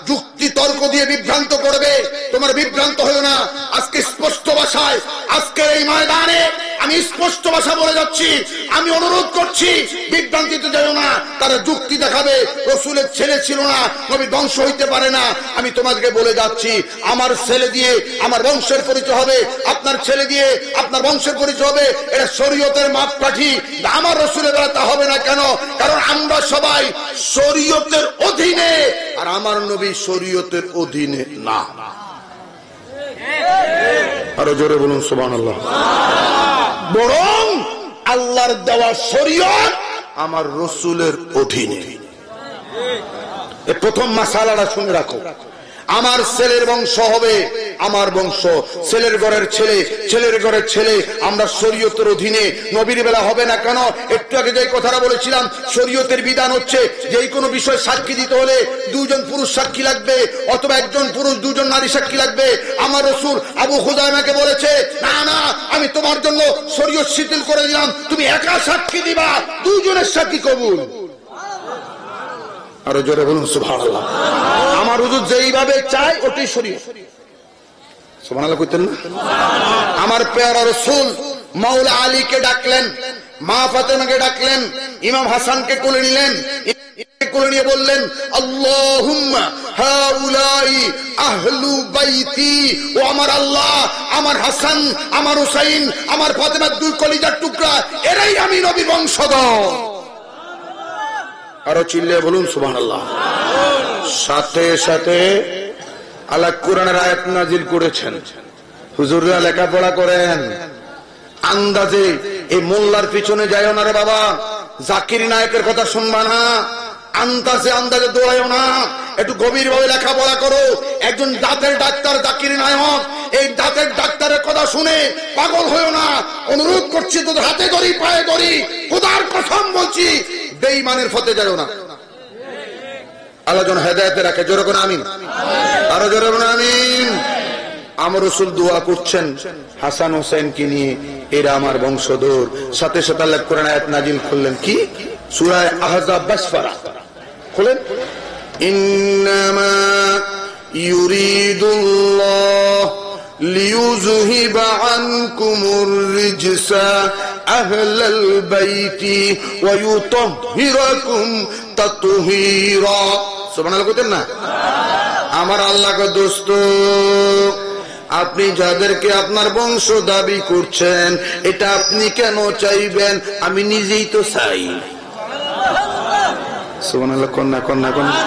যুক্তি তর্ক দিয়ে বিভ্রান্ত করবে, তোমার বিভ্রান্ত হয়েও না। আজকে স্পষ্ট ভাষায়, আজকের এই ময়দানে আমি স্পষ্ট ভাষা বলে যাচ্ছি, আমি অনুরোধ করছি, বিভ্রান্তিতে যাইও না। তারা যুক্তি দেখাবে রাসূলের ছেলে ছিল না, নবী বংশ হইতে পারে না। আমি তোমাদেরকে বলে যাচ্ছি, আমার ছেলে দিয়ে আমার বংশের পরিচয় হবে, আপনার ছেলে দিয়ে আপনার বংশের পরিচয় হবে। এটা শরীয়তের মাপকাঠি। আমার রাসূলের বেলা তা হবে না। কেন? কারণ আমরা সবাই শরীয়তের অধীনে, আর আমার নবী শরীয়তের অধীনে না। আরো জোরে বলুন সুবহানাল্লাহ। বরং আল্লাহর দেওয়া শরীয়ত আমার রাসূলের অধীনে। এই প্রথম মাসালাটা শুনে রাখো। আমার ছেলের বংশ হবে আমার বংশ, ছেলের ঘরের ছেলে, ছেলের ঘরের ছেলে, আমরা শরীয়তের অধীনে। নবীর বেলা হবে না। কেন? একটু আগে যে কথাটা বলেছিলাম, শরীয়তের বিধান হচ্ছে যে কোনো বিষয় সাক্ষী দিতে হলে দুজন পুরুষ সাক্ষী লাগবে, অথবা একজন পুরুষ দুজন নারী সাক্ষী লাগবে। আমার রাসূল আবু খুযাইমাকে বলেছে, না না, আমি তোমার জন্য শরীয়ত শিথিল করে দিলাম, তুমি একা সাক্ষী দিবা, দুজনের সাক্ষী কবুল। আরো জোরে বলুন সুবহানাল্লাহ। আমার হুজুর যেইভাবে চায় ওটাই শরীয়ত। সুবহানাল্লাহ কইতেন না? আমার প্যারা রাসূল মাওলা আলীকে ডাকলেন, মা ফাতেমাকে ডাকলেন, ইমাম হাসানকে কোলে নিলেন, কোলে নিয়ে বললেন, আল্লাহুম্মা হাউলাই আহলু বাইতি। ও আমার আল্লাহ, আমার হাসান, আমার হুসাইন, আমার ফাতেমার দুই কলিজার টুকরা, এরাই আমি নবী বংশধর। আরো চিল্লে বলুন সুবহানাল্লাহ। সাথে সাথে আল্লাহ কোরআনের আয়াত নাজিল করেছেন। হুজুররা লেখাপড়া করেন, আন্দাজে এই মোল্লার পিছনে যাইও না রে বাবা, জাকির নায়কের কথা শুনবা না, আন্দাজে আন্দাজে দৌড়াইও না, একটু গভীর ভাবে লেখাপড়া করো। একজন দাঁতের ডাক্তার জাকির নায়ক, এই দাঁতের ডাক্তারের কথা শুনে পাগল হয়েও না। অনুরোধ করছি, তোদের হাতে ধরি, পায়ে ধরি, খোদার কসম বলছি, বেঈমানের পথে যাইও না। আল্লাহ যেন হেদায়েতে রাখে। জোরে করে আমিন। আরো জোরে বলুন আমিন। আমার রাসূল দোয়া করছেন হাসান হোসেনকে নিয়ে, এরা আমার বংশধর। সাথে সাথে আল্লাহ কোরআন আয়াত নাজিল করলেন, কি? সূরা আহজাব বাসফারা খুলেন, ইন্নামা ইউরিদুল্লাহ লিইউযহিবা আনকুমুর রিজসা আহলাল বাইতি ওয়া ইউতাহহিরাকুম তাতহীরা। সুবহানাল্লাহ কইতেন না? আমার আল্লাহর দোস্ত, আপনি যাদেরকে আপনার বংশ দাবি করছেন, এটা আপনি কেন চাইবেন? আমি নিজেই তো চাই। সুবহানাল্লাহ। কন্যা কন্যা কন্যা।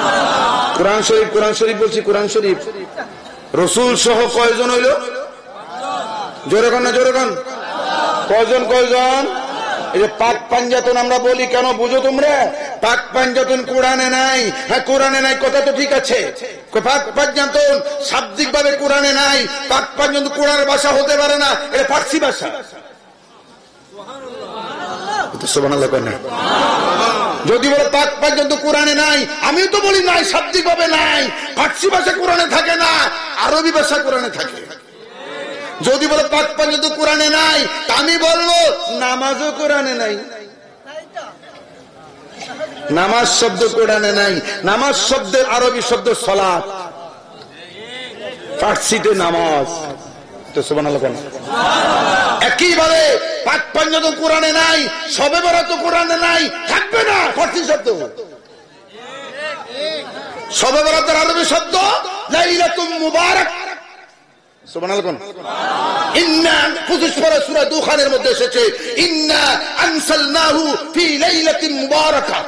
কোরআন শরীফ, কোরআন শরীফ বলছি, কোরআন শরীফ। রাসূল সহ কয়জন হইল? জোরে কন্যা, জোরে কন। কয়জন কয়জন? এই যে পাক পাঞ্জাতন আমরা বলি, কেন বুঝো তোমরা? পাক পাঞ্জাতন কোরআনে নাই। হ্যাঁ কোরআনে নাই, কথা তো ঠিক আছে। পাক পাঞ্জাতন শাব্দিক ভাবে কোরআনে নাই। পাক পাঞ্জাতন কোরআনের ভাষা হতে পারে না, এটা ফার্সি ভাষা। সুবহানাল্লাহ কন্যা। যদি বলে পাক পর্যন্ত কোরআনে নাই, আমিও তো বলি নাই, শাব্দিক ভাবে নাই। ফার্সি ভাষা কোরআনে থাকে না, আরবি ভাষা কোরআনে থাকে। যদি বলে পাক পর্যন্ত কোরআনে নাই, আমি বলবো নামাজও কোরআনে নাই। নামাজ শব্দ কোরআনে নাই। নামাজ শব্দের আরবি শব্দ সালাত, ফার্সিতে নামাজ। তো সুবহানাল্লাহ কেন? একইভাবে পাক পাঞ্জাত কোরআনে নাই, শবে বরাত কোরআনে নাই, থাকবে না ফার্সি শব্দ। শবে বরাতের আরবি শব্দ লাইলাতুল মুবারাক। সুবহানাল্লাহ কোন? ইন্না 25 পারা সূরা দুখানের মধ্যে এসেছে, ইন্না আনসালনাহু ফি লাইলাতিন মুবারাকা।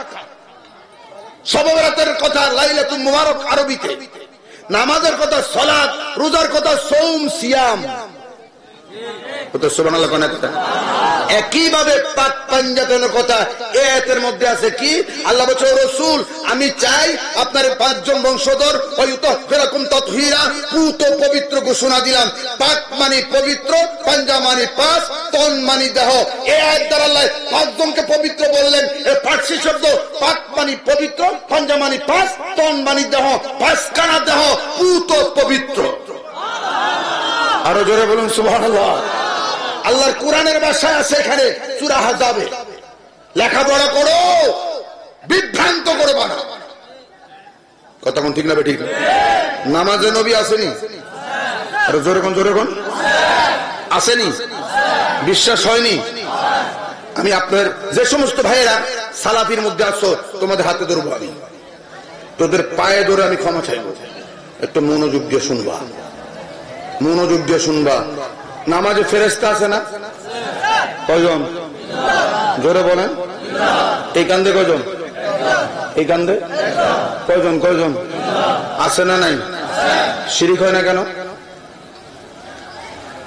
শবে বরাতের কথা লাইলাতুল মুবারাক আরবিতে, নামাজের কথা সালাত, রোজার কথা সওম সিয়াম। সুবহানাল্লাহ কোন? একইভাবে পাক পাঞ্জাতের কথা আয়াতের মধ্যে আছে কি? আল্লাহ বলছে, রাসূল আমি চাই আপনার 5 জন বংশধর ওয়ায়ুতাহহিরাকুম তাতহীরা, পুত পবিত্র ঘোষণা দিলাম। পাক মানে পবিত্র, পাঞ্জা মানে পাঁচ, তন মানে দেহ। এই আয়াত দ্বারা আল্লাহ 5 জনকে পবিত্র বললেন। এই ফার্সি শব্দ পাক মানে পবিত্র, পাঞ্জা মানে পাঁচ, তন মানে দেহ, 5 খানা দেহ পুত পবিত্র। আরো জোরে বলুন সুবহানাল্লাহ। আল্লাহর কোরআনের ভাষায় আছে এখানে সূরা আহজাবে। লেখাপড়া করো, বিভ্রান্ত করবা না। কথা কোন ঠিক না বেঠিক? নামাজে নবী আসেনি? আরো জোরে কোন, জোরে কোন? আসেনি? বিশ্বাস হয়নি? আমি আপনার যে সমস্ত ভাইয়েরা সালাফির মধ্যে আসো, তোমাদের হাতে ধরবো, আমি তোদের পায়ে ধরে আমি ক্ষমা চাইবো। একটু মনোযোগ দিয়ে শুনবা, মনোযোগ দিয়ে শুনবা। নামাজে ফেরেশতা আছে না? কয়জন? জোরে বলেন। এই কান্দে কয়জন? এই কান্দে কয়জন? কয়জন আছে না? নাই। শিরিক হয় না কেন?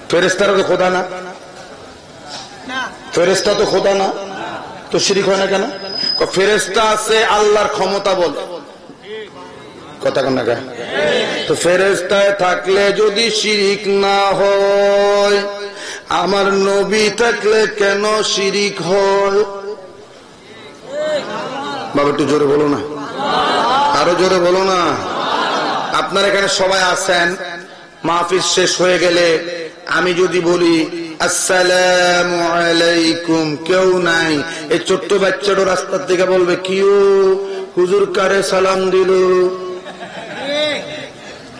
ফেরেশতারা তো খোদা না, ফেরেশতা তো খোদা না, তো শিরিক হয় না কেন? ফেরেশতা আছে আল্লাহর ক্ষমতা বলে। কথা কোন না? তো ফেরেশতায় থাকলে যদি শিরিক না হয়, আমার নবী থাকলে কেন শিরিক হয়? বাবা একটু জোরে বলো না, আরো জোরে বলো না। আপনার এখানে সবাই আছেন, মাহফিল শেষ হয়ে গেলে আমি যদি বলি আসসালামু আলাইকুম, কেউ নাই, এই ছোট্ট বাচ্চাটা রাস্তার থেকে বলবে কিউ হুজুর কারে সালাম দিল।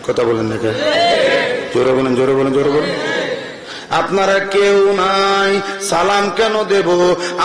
কথা বলেন না? জোরে বলেন, জোরে বলেন, জোরে বলেন। আপনারা কেউ নাই, সালাম কেন দেব?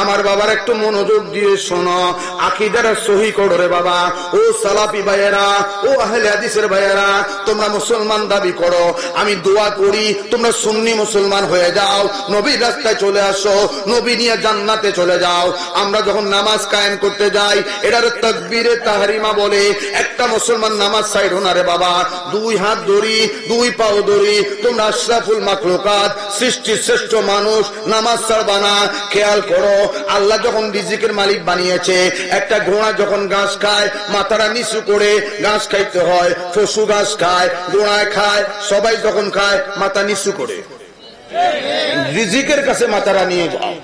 আমার বাবার একটু মনোযোগ দিয়ে শোনো, আকীদাটা সহি করো রে বাবা। ও সালাফি ভাইয়েরা, ও আহলে হাদিসের ভাইয়েরা, তোমরা মুসলমান দাবি করো, আমি দোয়া করি তোমরা সুন্নি মুসলমান হয়ে যাও, নবীর রাস্তায় চলে আসো, নবী নিয়ে জান্নাতে চলে যাও। আমরা যখন নামাজ কায়েম করতে যাই, এটার তাকবীরে তাহরিমা বলে। একটা মুসলমান নামাজ ছাইড়ো না রে বাবা। 2 হাত ধরি, 2 পাও ধরি, তোমরা আশরাফুল মাখলুকাত, সৃষ্টির শ্রেষ্ঠ মানুষ, নামাজ ছাড়বা না। খেয়াল করো, আল্লাহ যখন রিজিকের মালিক বানিয়েছে, একটা ঘোড়া যখন ঘাস খায় মাথাটা নিচু করে ঘাস খাইতে হয়। পশু ঘাস খায়, ঘোড়ায় খায়, সবাই যখন খায় মাথা নিচু করে রিজিকের কাছে মাথাটা নিয়ে যায়।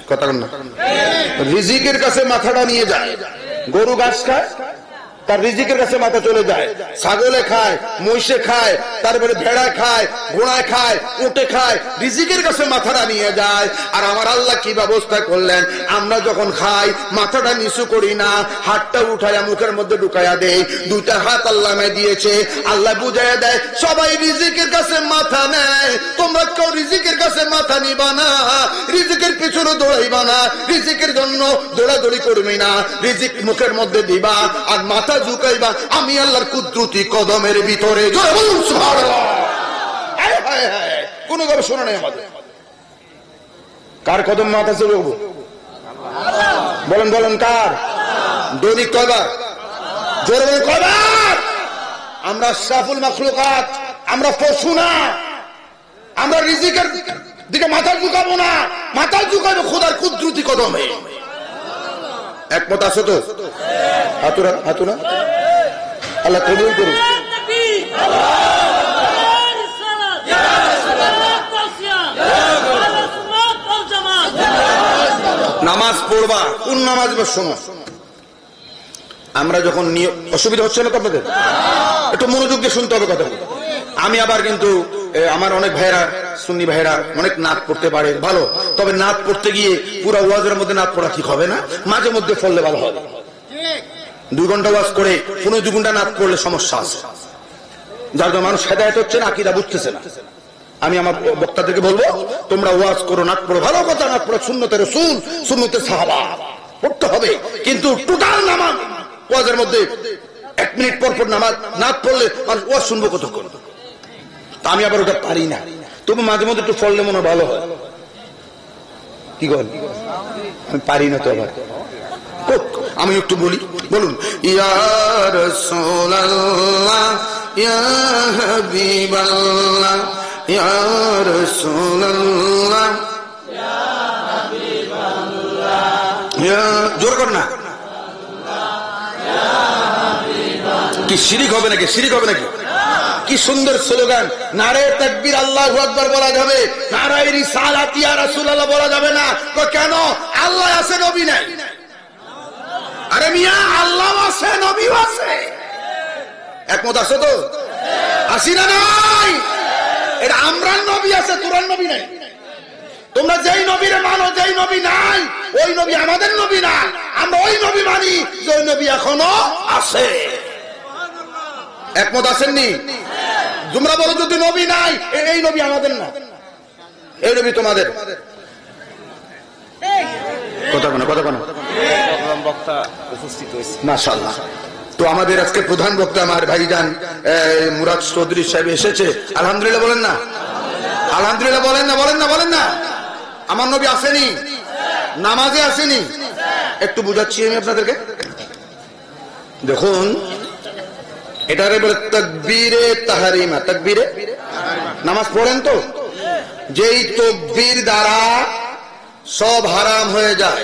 কথা না? রিজিকের কাছে মাথাটা নিয়ে যায়। গরু ঘাস খায়, তার রিজিকের কাছে মাথা চলে যায়। ছাগলে খায়, মহিষে খায়, তারপরে ভেড়ায় খায়, ঘোড়ায় খায়, উটে খায়, রিজিকের কাছে মাথাটা নিয়ে যায়। আর আমার আল্লাহ কি ব্যবস্থা করলেন, আমরা যখন খাই মাথাটা নিচু করি না, হাতটা উঠাইয়া মুখের মধ্যে ঢুকাইয়া দেই। 2টা হাত আল্লাহ আমায় দিয়েছে, আল্লাহ বুঝাইয়া দেয় সবাই রিজিকের কাছে মাথা নেয়, তোমরা কেউ রিজিকের কাছে মাথা নিবা না, রিজিকের পিছনে দৌড়াইবা না, রিজিকের জন্য দৌড়াদৌড়ি করবি না, রিজিক মুখের মধ্যে দিবা আর মাথা ঝুঁকাইবা আমি আল্লাহর কুদরতি কদমের ভিতরে। কোন গবেষণা নেই আমাদের। কার কদম মাথা চুকাবো? বলেন বলেন, কার? দৈনিক কয়বার? জোরে বলেন কয়বার? আমরা আশরাফুল মাখলুকাত, আমরা পশু না, আমরা রিজিকের দিকে মাথা ঝুঁকাবো না, মাথা ঝুঁকাবো খোদার কুদরতি কদমে। একমত আছো তো? হাতুরা হাতুরা, আল্লাহ কবুল করুন। নামাজ পড়বা, কোন নামাজ? শোনো, আমরা যখন অসুবিধা হচ্ছে না তো আপনাদের, একটু মনোযোগ দিয়ে শুনতে হবে কথা। আমি আবার কিন্তু আমার অনেক ভাইয়েরা, সুন্নি ভাইয়েরা অনেক নাত পড়তে পারে ভালো, তবে নাত পড়তে গিয়ে পুরো ওয়াজের মধ্যে নাত পড়া ঠিক হবে না, মাঝে মধ্যে পড়লে ভালো হবে। 2 ঘন্টা ওয়াজ করে 2 ঘন্টা নাচ পড়লে সমস্যা আছে, যার জন্য মানুষ হেদায়েত হচ্ছে না, আকীদা বুঝতেছে না। আমি আমার বক্তাদেরকে বলবো, তোমরা ওয়াজ করো, নাচ পড়ো, ভালো কথা, নাচ পড়ো, সুন্নতে রাসূল, সুন্নতে সাহাবা পড়তে হবে, কিন্তু টোটাল নামাজ ওয়াজের মধ্যে 1 মিনিট পর পর নামাজ নাচ পড়লে মানুষ ওয়াজ শুনবো কতক্ষণ? তা আমি আবার ওটা পারি না, তবু মাঝে মধ্যে একটু পড়লে মনে ভালো হয়। কি বল, আমি পারি না তো আবার। আমি একটু বলি, বলুন। ইয়া রাসূলুল্লাহ ইয়া হাবিবাল্লাহ ইয়া রাসূলুল্লাহ ইয়া হাবিবাল্লাহ, জোর কর না। কি শিরিক হবে নাকি? শিরিক হবে নাকি? কি সুন্দর স্লোগান, নারে তাকবীর আল্লাহু আকবার বলা যাবে, নারে রিসালাত ইয়া রাসূলুল্লাহ বলা যাবে না। তো কেন? আল্লাহ আছে, নবী নাই। আরে মিয়া, আল্লাহ আছে, নবী আছে, একমত আছে তো? আসি না নাই? এটা আমরার নবী আছে, তোরার নবী নাই। তোমরা যেই নবীরে মানো, যেই নবী নাই, ওই নবী আমাদের নবী না। আমরা ওই নবী মানি যে ওই নবী এখনো আছে। একমত আছেননি? তোমরা বলো যদি নবী নাই, এই নবী আমাদের না, এই নবী তোমাদের। কথা বলো, কথা বলো। বক্তা উপস্থিত হয়েছে, মাশাআল্লাহ। তো আমাদের আজকে প্রধান বক্তা আমার ভাইজান মুরাদ চৌধুরী সাহেব এসেছে। আলহামদুলিল্লাহ বলেন না? আলহামদুলিল্লাহ বলেন না? বলেন না? বলেন না? আমার নবী আসেনি, নামাজে আসেনি। একটু বুঝাচ্ছি আমি আপনাদেরকে, দেখুন। এটারে বলে তাকবীরে তাহরিমা। তাকবীরে নামাজ পড়েন তো, যেই তাকবীর দ্বারা সব হারাম হয়ে যায়।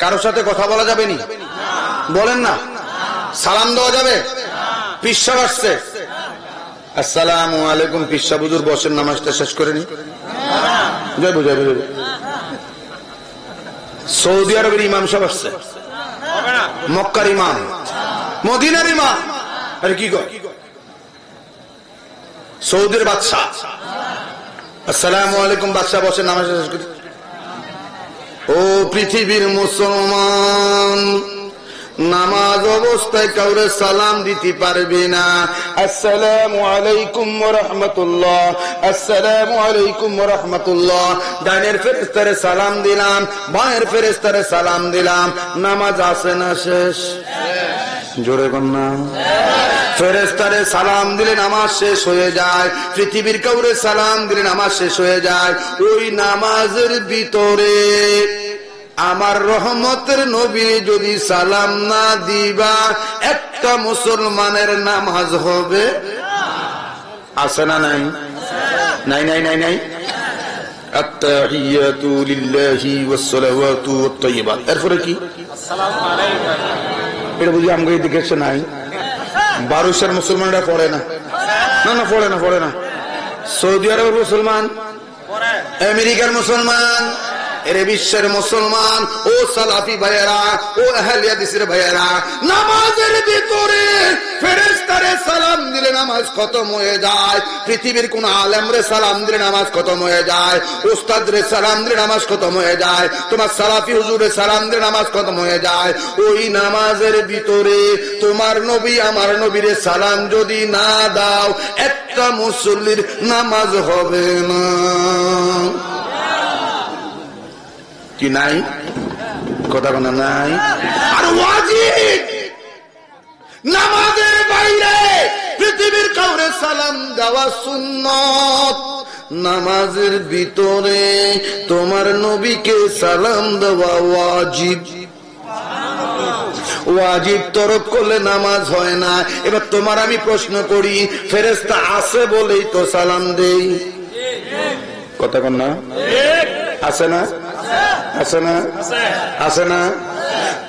কারোর সাথে কথা বলা যাবে নি, বলেন না? সালাম দেওয়া যাবে? পিসাব আসছে, আসসালামু আলাইকুম, পিসাব হুজুর বসেন, নামাজটা শেষ করে নি। যাই বুঝাই বুঝাই। সৌদি আরবের ইমাম সাহেব আসছে, মক্কার ইমাম, মদিনার ইমাম, আরে কি কয়, সৌদির বাদশাহ, আসসালামু আলাইকুম, বাদশাহ বসেন, নামাজ শেষ করে। ও পৃথিবীর মুসলমান, নামাজ অবস্থায় কাউরে সালাম দিতে পারবে না। আসসালামু আলাইকুম ওয়া রাহমাতুল্লাহ, আসসালামু আলাইকুম ওয়া রাহমাতুল্লাহ। ডাইনের ফেরেশতারে সালাম দিলাম, বাঁয়ের ফেরেশতারে সালাম দিলাম, নামাজ আছে না শেষ? জোরে কোন না? ফেরেশতারে সালাম দিলে নামাজ শেষ হয়ে যায়, পৃথিবীর কাউরে সালাম দিলে নামাজ শেষ হয়ে যায়। ওই নামাজের ভিতরে আমার রহমতের নবী যদি সালাম না দিবা, একটা মুসলমানের নামাজ হবে? আছে না নাই? নাই নাই নাই নাই। আত-তাহিয়াতু লিল্লাহি ওয়াস-সালাওয়াতু ওয়াত-তাইয়্যিবাত, এরপরে কি? আসসালামু আলাইকুম। এটা বুঝি আমগো এদিকে এসে নাই। বারুসের মুসলমানরা পড়ে না, না না পড়ে না, পড়ে না। সৌদি আরবের মুসলমান, আমেরিকার মুসলমান, এর বিশ্বের মুসলমান, ও সালাফি ভাইয়েরা, ও আহলে হাদিসের ভাইয়েরা, নামাজের ভিতরে ফেরেশতারে সালাম দিলে নামাজ খতম হয়ে যায়। পৃথিবীর কোন আলেমরে সালাম দিলে নামাজ খতম হয়ে যায়, উস্তাদরে সালাম দিলে নামাজ খতম হয়ে যায়, তোমার সালাফি হুজুরে সালাম দিলে নামাজ খতম হয়ে যায়। ওই নামাজের ভিতরে তোমার নবী আমার নবীরে সালাম যদি না দাও, একটা মুসল্লির নামাজ হবে না। কি নাই? কথা বলা নাই? আর ওয়াজিব নামাজের বাইরে পৃথিবীর কাউরে সালাম দেওয়া সুন্নত, নামাজের ভিতরে তোমার নবীকে সালাম দেওয়া ওয়াজিব। ওয়াজিব তরক করলে নামাজ হয় না। এবার তোমার আমি প্রশ্ন করি, ফেরেশতা আছে বলেই তো সালাম দেই, কথা বল না? আছে না? আছে না? আছে না?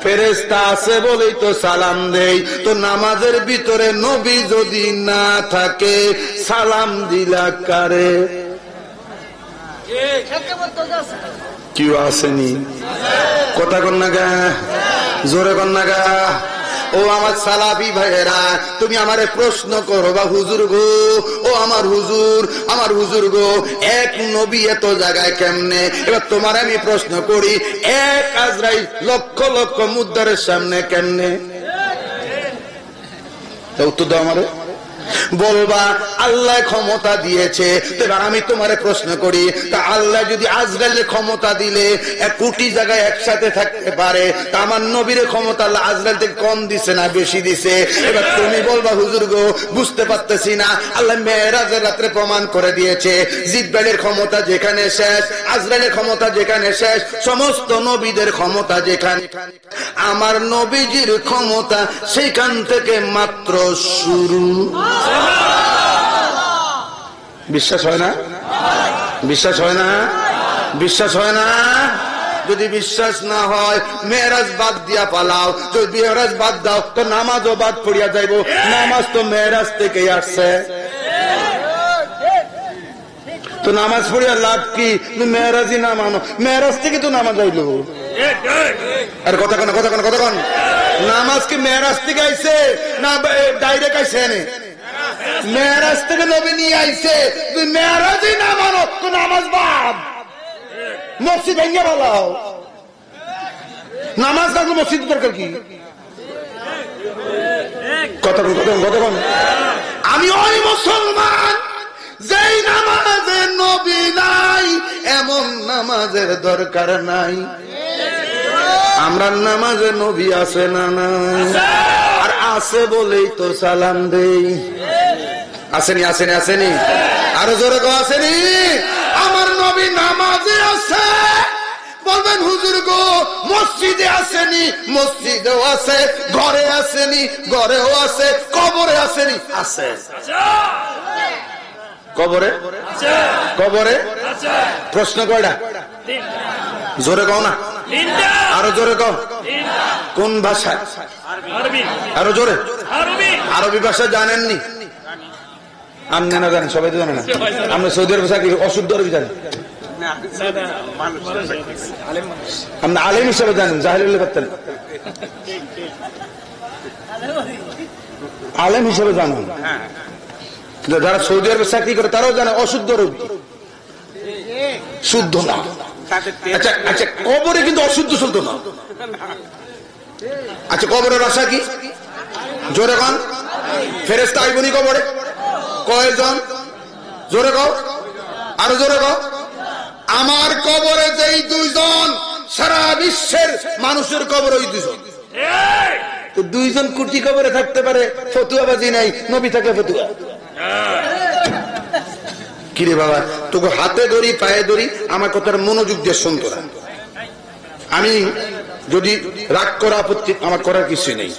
ফেরেশতা আছে বলেই তো সালাম দেই। তো নামাজের ভিতরে নবী যদি না থাকে, সালাম দিলা কারে? কেউ আসেনি, কথা কন না গা, জোরে কন না গা। ও আমার সালাফি ভাইয়েরা, তুমি আমারে প্রশ্ন করো বা হুজুর গো, ও আমার হুজুর, আমার হুজুর গো, এক নবী এত জায়গায় কেমনে? এবার তোমার আমি প্রশ্ন করি, এক আজরাইল লক্ষ লক্ষ মুদ্দারের সামনে কেমনে? উত্তর দাও আমারে। বলবা আল্লাহ ক্ষমতা দিয়েছে। এবার আমি তোমারে প্রশ্ন করি, তা আল্লাহ যদি আজরাইলের ক্ষমতা দিলে 1 কোটি জায়গায় একসাথে থাকতে পারে, তা আমার নবীর ক্ষমতা আল্লাহ আজরাইল থেকে কম দিছে না বেশি দিছে? এবার তুমি বলবা হুজুর গো বুঝতে পারতেছি না। আল্লাহ মেরাজের রাত্রে প্রমাণ করে দিয়েছে, জিবরাইলের ক্ষমতা যেখানে শেষ, আজরাইলের ক্ষমতা যেখানে শেষ, সমস্ত নবীদের ক্ষমতা যেখানে, আমার নবীজির ক্ষমতা সেখান থেকে মাত্র শুরু। বিশ্বাস হয় না? বিশ্বাস হয় না? বিশ্বাস হয় না? যদি বিশ্বাস না হয় মেরাজ বাদ দিয়া পালাও। যদি মেরাজ বাদ দাও তো নামাজও বাদ পড়িয়া যাইব। নামাজ তো মেরাজ থেকে আসছে, তো নামাজ পড়িয়া লাভ কি? মেরাজই না মানো, মেরাজ থেকে তো নামাজ আইল। আর কথা কোন কথা কোন কথা কোন, নামাজ কি মেরাজ থেকে আইছে না ডাইরেক্ট আইছে? মেরাজ থেকে নবী নিয়ে আইছে, তুই মেরাজই না মানো তো নামাজ বাদ। মসজিদ ভেঙে বলাও, নামাজ থাকলে মসজিদ দরকার কি? কথা কোন কথা কথা কোন। আমি ওই মুসলমান যেই নামাজে নবী নাই, এমন নামাজের দরকার নাই। আমরা নামাজে নবী আছে না নাই? আর আছে বলেই তো সালাম দেই। আসেনি আসেনি আসেনি, আরো জোরে গো আসেনি। আমার নবী নামাজে আছে, বলবেন হুজুর গো মসজিদে আসেনি, মসজিদেও আছে, ঘরে আসেনি, ঘরেও আছে, কবরে আসেনি, আছে। কবরে কবরে প্রশ্ন কয়টা? জোরে কও না, আরো জোরে কও। কোন ভাষা? আরো জোরে। আরবি ভাষা জানেননি? আপনি না জানেন? সবাই তো জানে না। আমরা সৌদি আরব ভাষা কি অশুদ্ধ আরবি জানেন? আপনি আলেম হিসাবে জানেন, জাহিল হলে পারতেন। আলেম হিসাবে জানেন, যারা সৌদি আরবে চাকরি করে তারাও জানে অশুদ্ধ আরবি, শুদ্ধ না। আচ্ছা আচ্ছা, কবরে কিন্তু অশুদ্ধ শুদ্ধ না। আচ্ছা কবরের ভাষা কি? জোরে কন। ফেরেশতা আইবনি কবরে? কয়জন? জোরে কও, আরো জোরে কও। আমার কবরে যেই 2 জন, সারা বিশ্বের মানুষের কবর ওই 2 জন। তো 2 জন কোটি কবরে থাকতে পারে, ফতুয়াবাজি নাই, নবী থাকে ফতুয়া। কিরে বাবা, তোকে হাতে ধরি পায়ে ধরি, আমার কথার মনোযোগ দিয়ে শুনতো না। আমি যদি রাগ করা আপত্তি আমার করার কিছু নেই।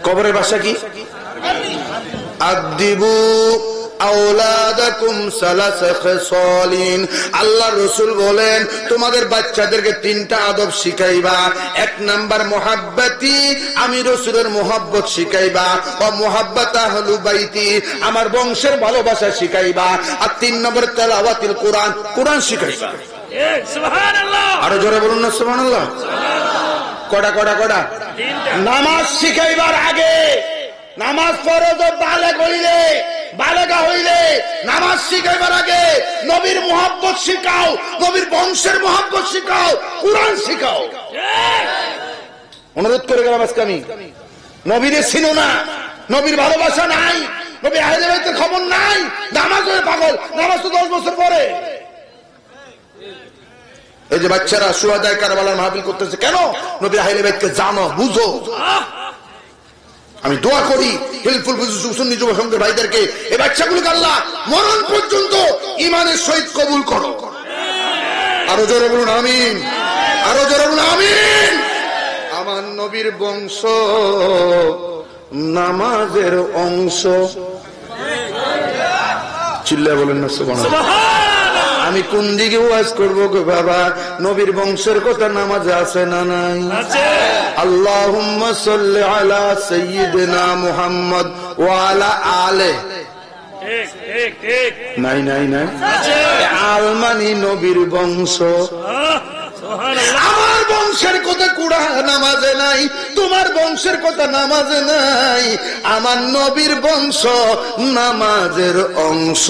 কবরের ভাষা কি? আদিবু আওলাদাকুম সালাসা খিসালিন। আল্লাহ রাসূল বলেন তোমাদের বাচ্চাদেরকে 3টা আদব শিখাইবা। 1 নাম্বার মুহাব্বতি, আমি রাসূলের মুহাব্বত শিখাইবা। ও মুহাব্বত আহলু বাইতি, আমার বংশের ভালোবাসা শিখাইবা। আর 3 নম্বর তেলাওয়াতুল কোরআন, কোরআন শিখাইবা। সুবহানাল্লাহ, আরো জোরে বলুন না সুবহানাল্লাহ। কড়া কড়া কড়া। নামাজ শিখাইবার আগে, নামাজ ফরজ বালেগ হইলে, বালেগা হইলে, নামাজ শিখাইবার আগে নবীর মুহাব্বত শিখাও, নবীর বংশের মুহাব্বত শিখাও, কুরআন শিখাও। অনুরোধ করে গেলাম আজকে আমি। নবীরে চিনো না, নবীর ভালোবাসা নাই, নবী আহলে বাইতের খবর নাই, নামাজ হয়ে পাগল। নামাজ তো 10 বছর পরে। এই যে বাচ্চারা সুহাদায়ে কারবালার মাহফিল করতেছে কেন? নবী আহলে বাইতকে জানো, বুঝো। আমি দোয়া করি হেল্পফুল সুন্নি যুব সংঘের ভাইদেরকে, এই বাচ্চাগুলোকে আল্লাহ মরণ পর্যন্ত ঈমানের সহিত কবুল করো। আরো জোরে বলুন আমিন, আরো জোরে বলুন আমিন। আমার নবীর বংশ নামাজের অংশ। চিল্লায় বলেন না সুবহানাল্লাহ। আমি কোন দিকে ওয়াজ করবো গো বাবা? নবীর বংশের কথা নামাজে আছে না নাই? আল্লাহুম্মা সাল্লি আলা সাইয়্যিদিনা মুহাম্মদ ওয়া আলা আলে। নাই নাই নাই, আলমানি নবীর বংশ। আমার বংশের কথা কুড়া নামাজে নাই, তোমার বংশের কথা নামাজে নাই। আমার নবীর বংশ নামাজের অংশ।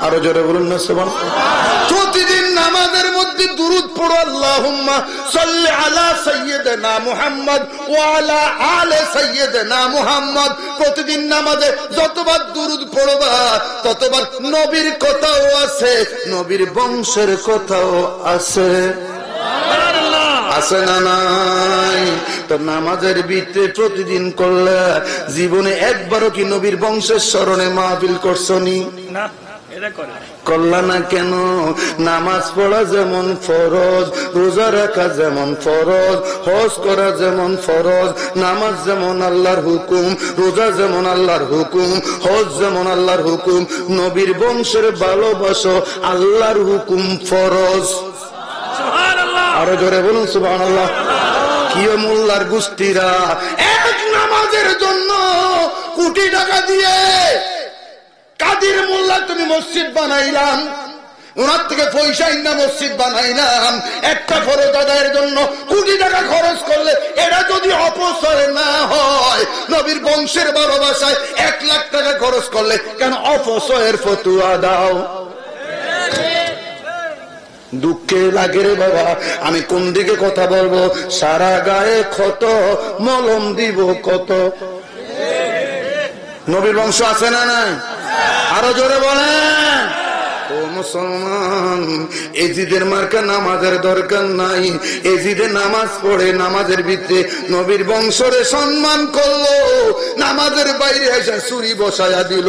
আরো জোরে বলুন না সুবহানাল্লাহ। প্রতিদিন নামাজের মধ্যে দুরূদ পড়ো, আল্লাহুম্মা সাল্লি আলা সাইয়্যিদিনা মুহাম্মদ ওয়া আলা আলি সাইয়্যিদিনা মুহাম্মদ। প্রতিদিন নামাজে যতবার দুরূদ পড়বা ততবার নবীর কথাও আছে, নবীর বংশের কথাও আছে। আছে না নাই? তো নামাজের ভিতরে প্রতিদিন করলে জীবনে একবারও কি নবীর বংশের স্মরণে মাহফিল করছনি? না, এটা করে করলা না কেন? নামাজ পড়া যেমন ফরজ, রোজা রাখা যেমন ফরজ, হজ করা যেমন ফরজ, নামাজ যেমন আল্লাহর হুকুম, রোজা যেমন আল্লাহর হুকুম, হজ যেমন আল্লাহর হুকুম, নবীর বংশের ভালোবাসো আল্লাহর হুকুম ফরজ। আরো জোরে বলুন সুবহানাল্লাহ। কি মোল্লার গোষ্ঠীরা এক নামাজের জন্য কোটি টাকা দিয়ে কাদির মোল্লা তুমি মসজিদ বানাইলাম, ওনার থেকে পয়সা ইন্না মসজিদ বানাইলাম, একটা ফরজ আদায়ের জন্য কোটি টাকা খরচ করলে এটা যদি অপচয় না হয়, নবীর বংশের ভালোবাসায় 1 লাখ টাকা খরচ করলে কেন অপচয়ের ফতোয়া দাও? দুঃখে লাগে রে বাবা, আমি কোন দিকে কথা বলবো? সারা গায়ে ক্ষত মলম দিব কত। নবীর বংশ আছে না নাই? আরো জোরে বলেন। ও মুসলমান, এজিদের মার্কা নামাজের দরকার নাই। এজিদে নামাজ পড়ে নামাজের ভিতরে নবীর বংশরে সম্মান করলো, নামাজের বাইরে এসে চুরি বসায়া দিল,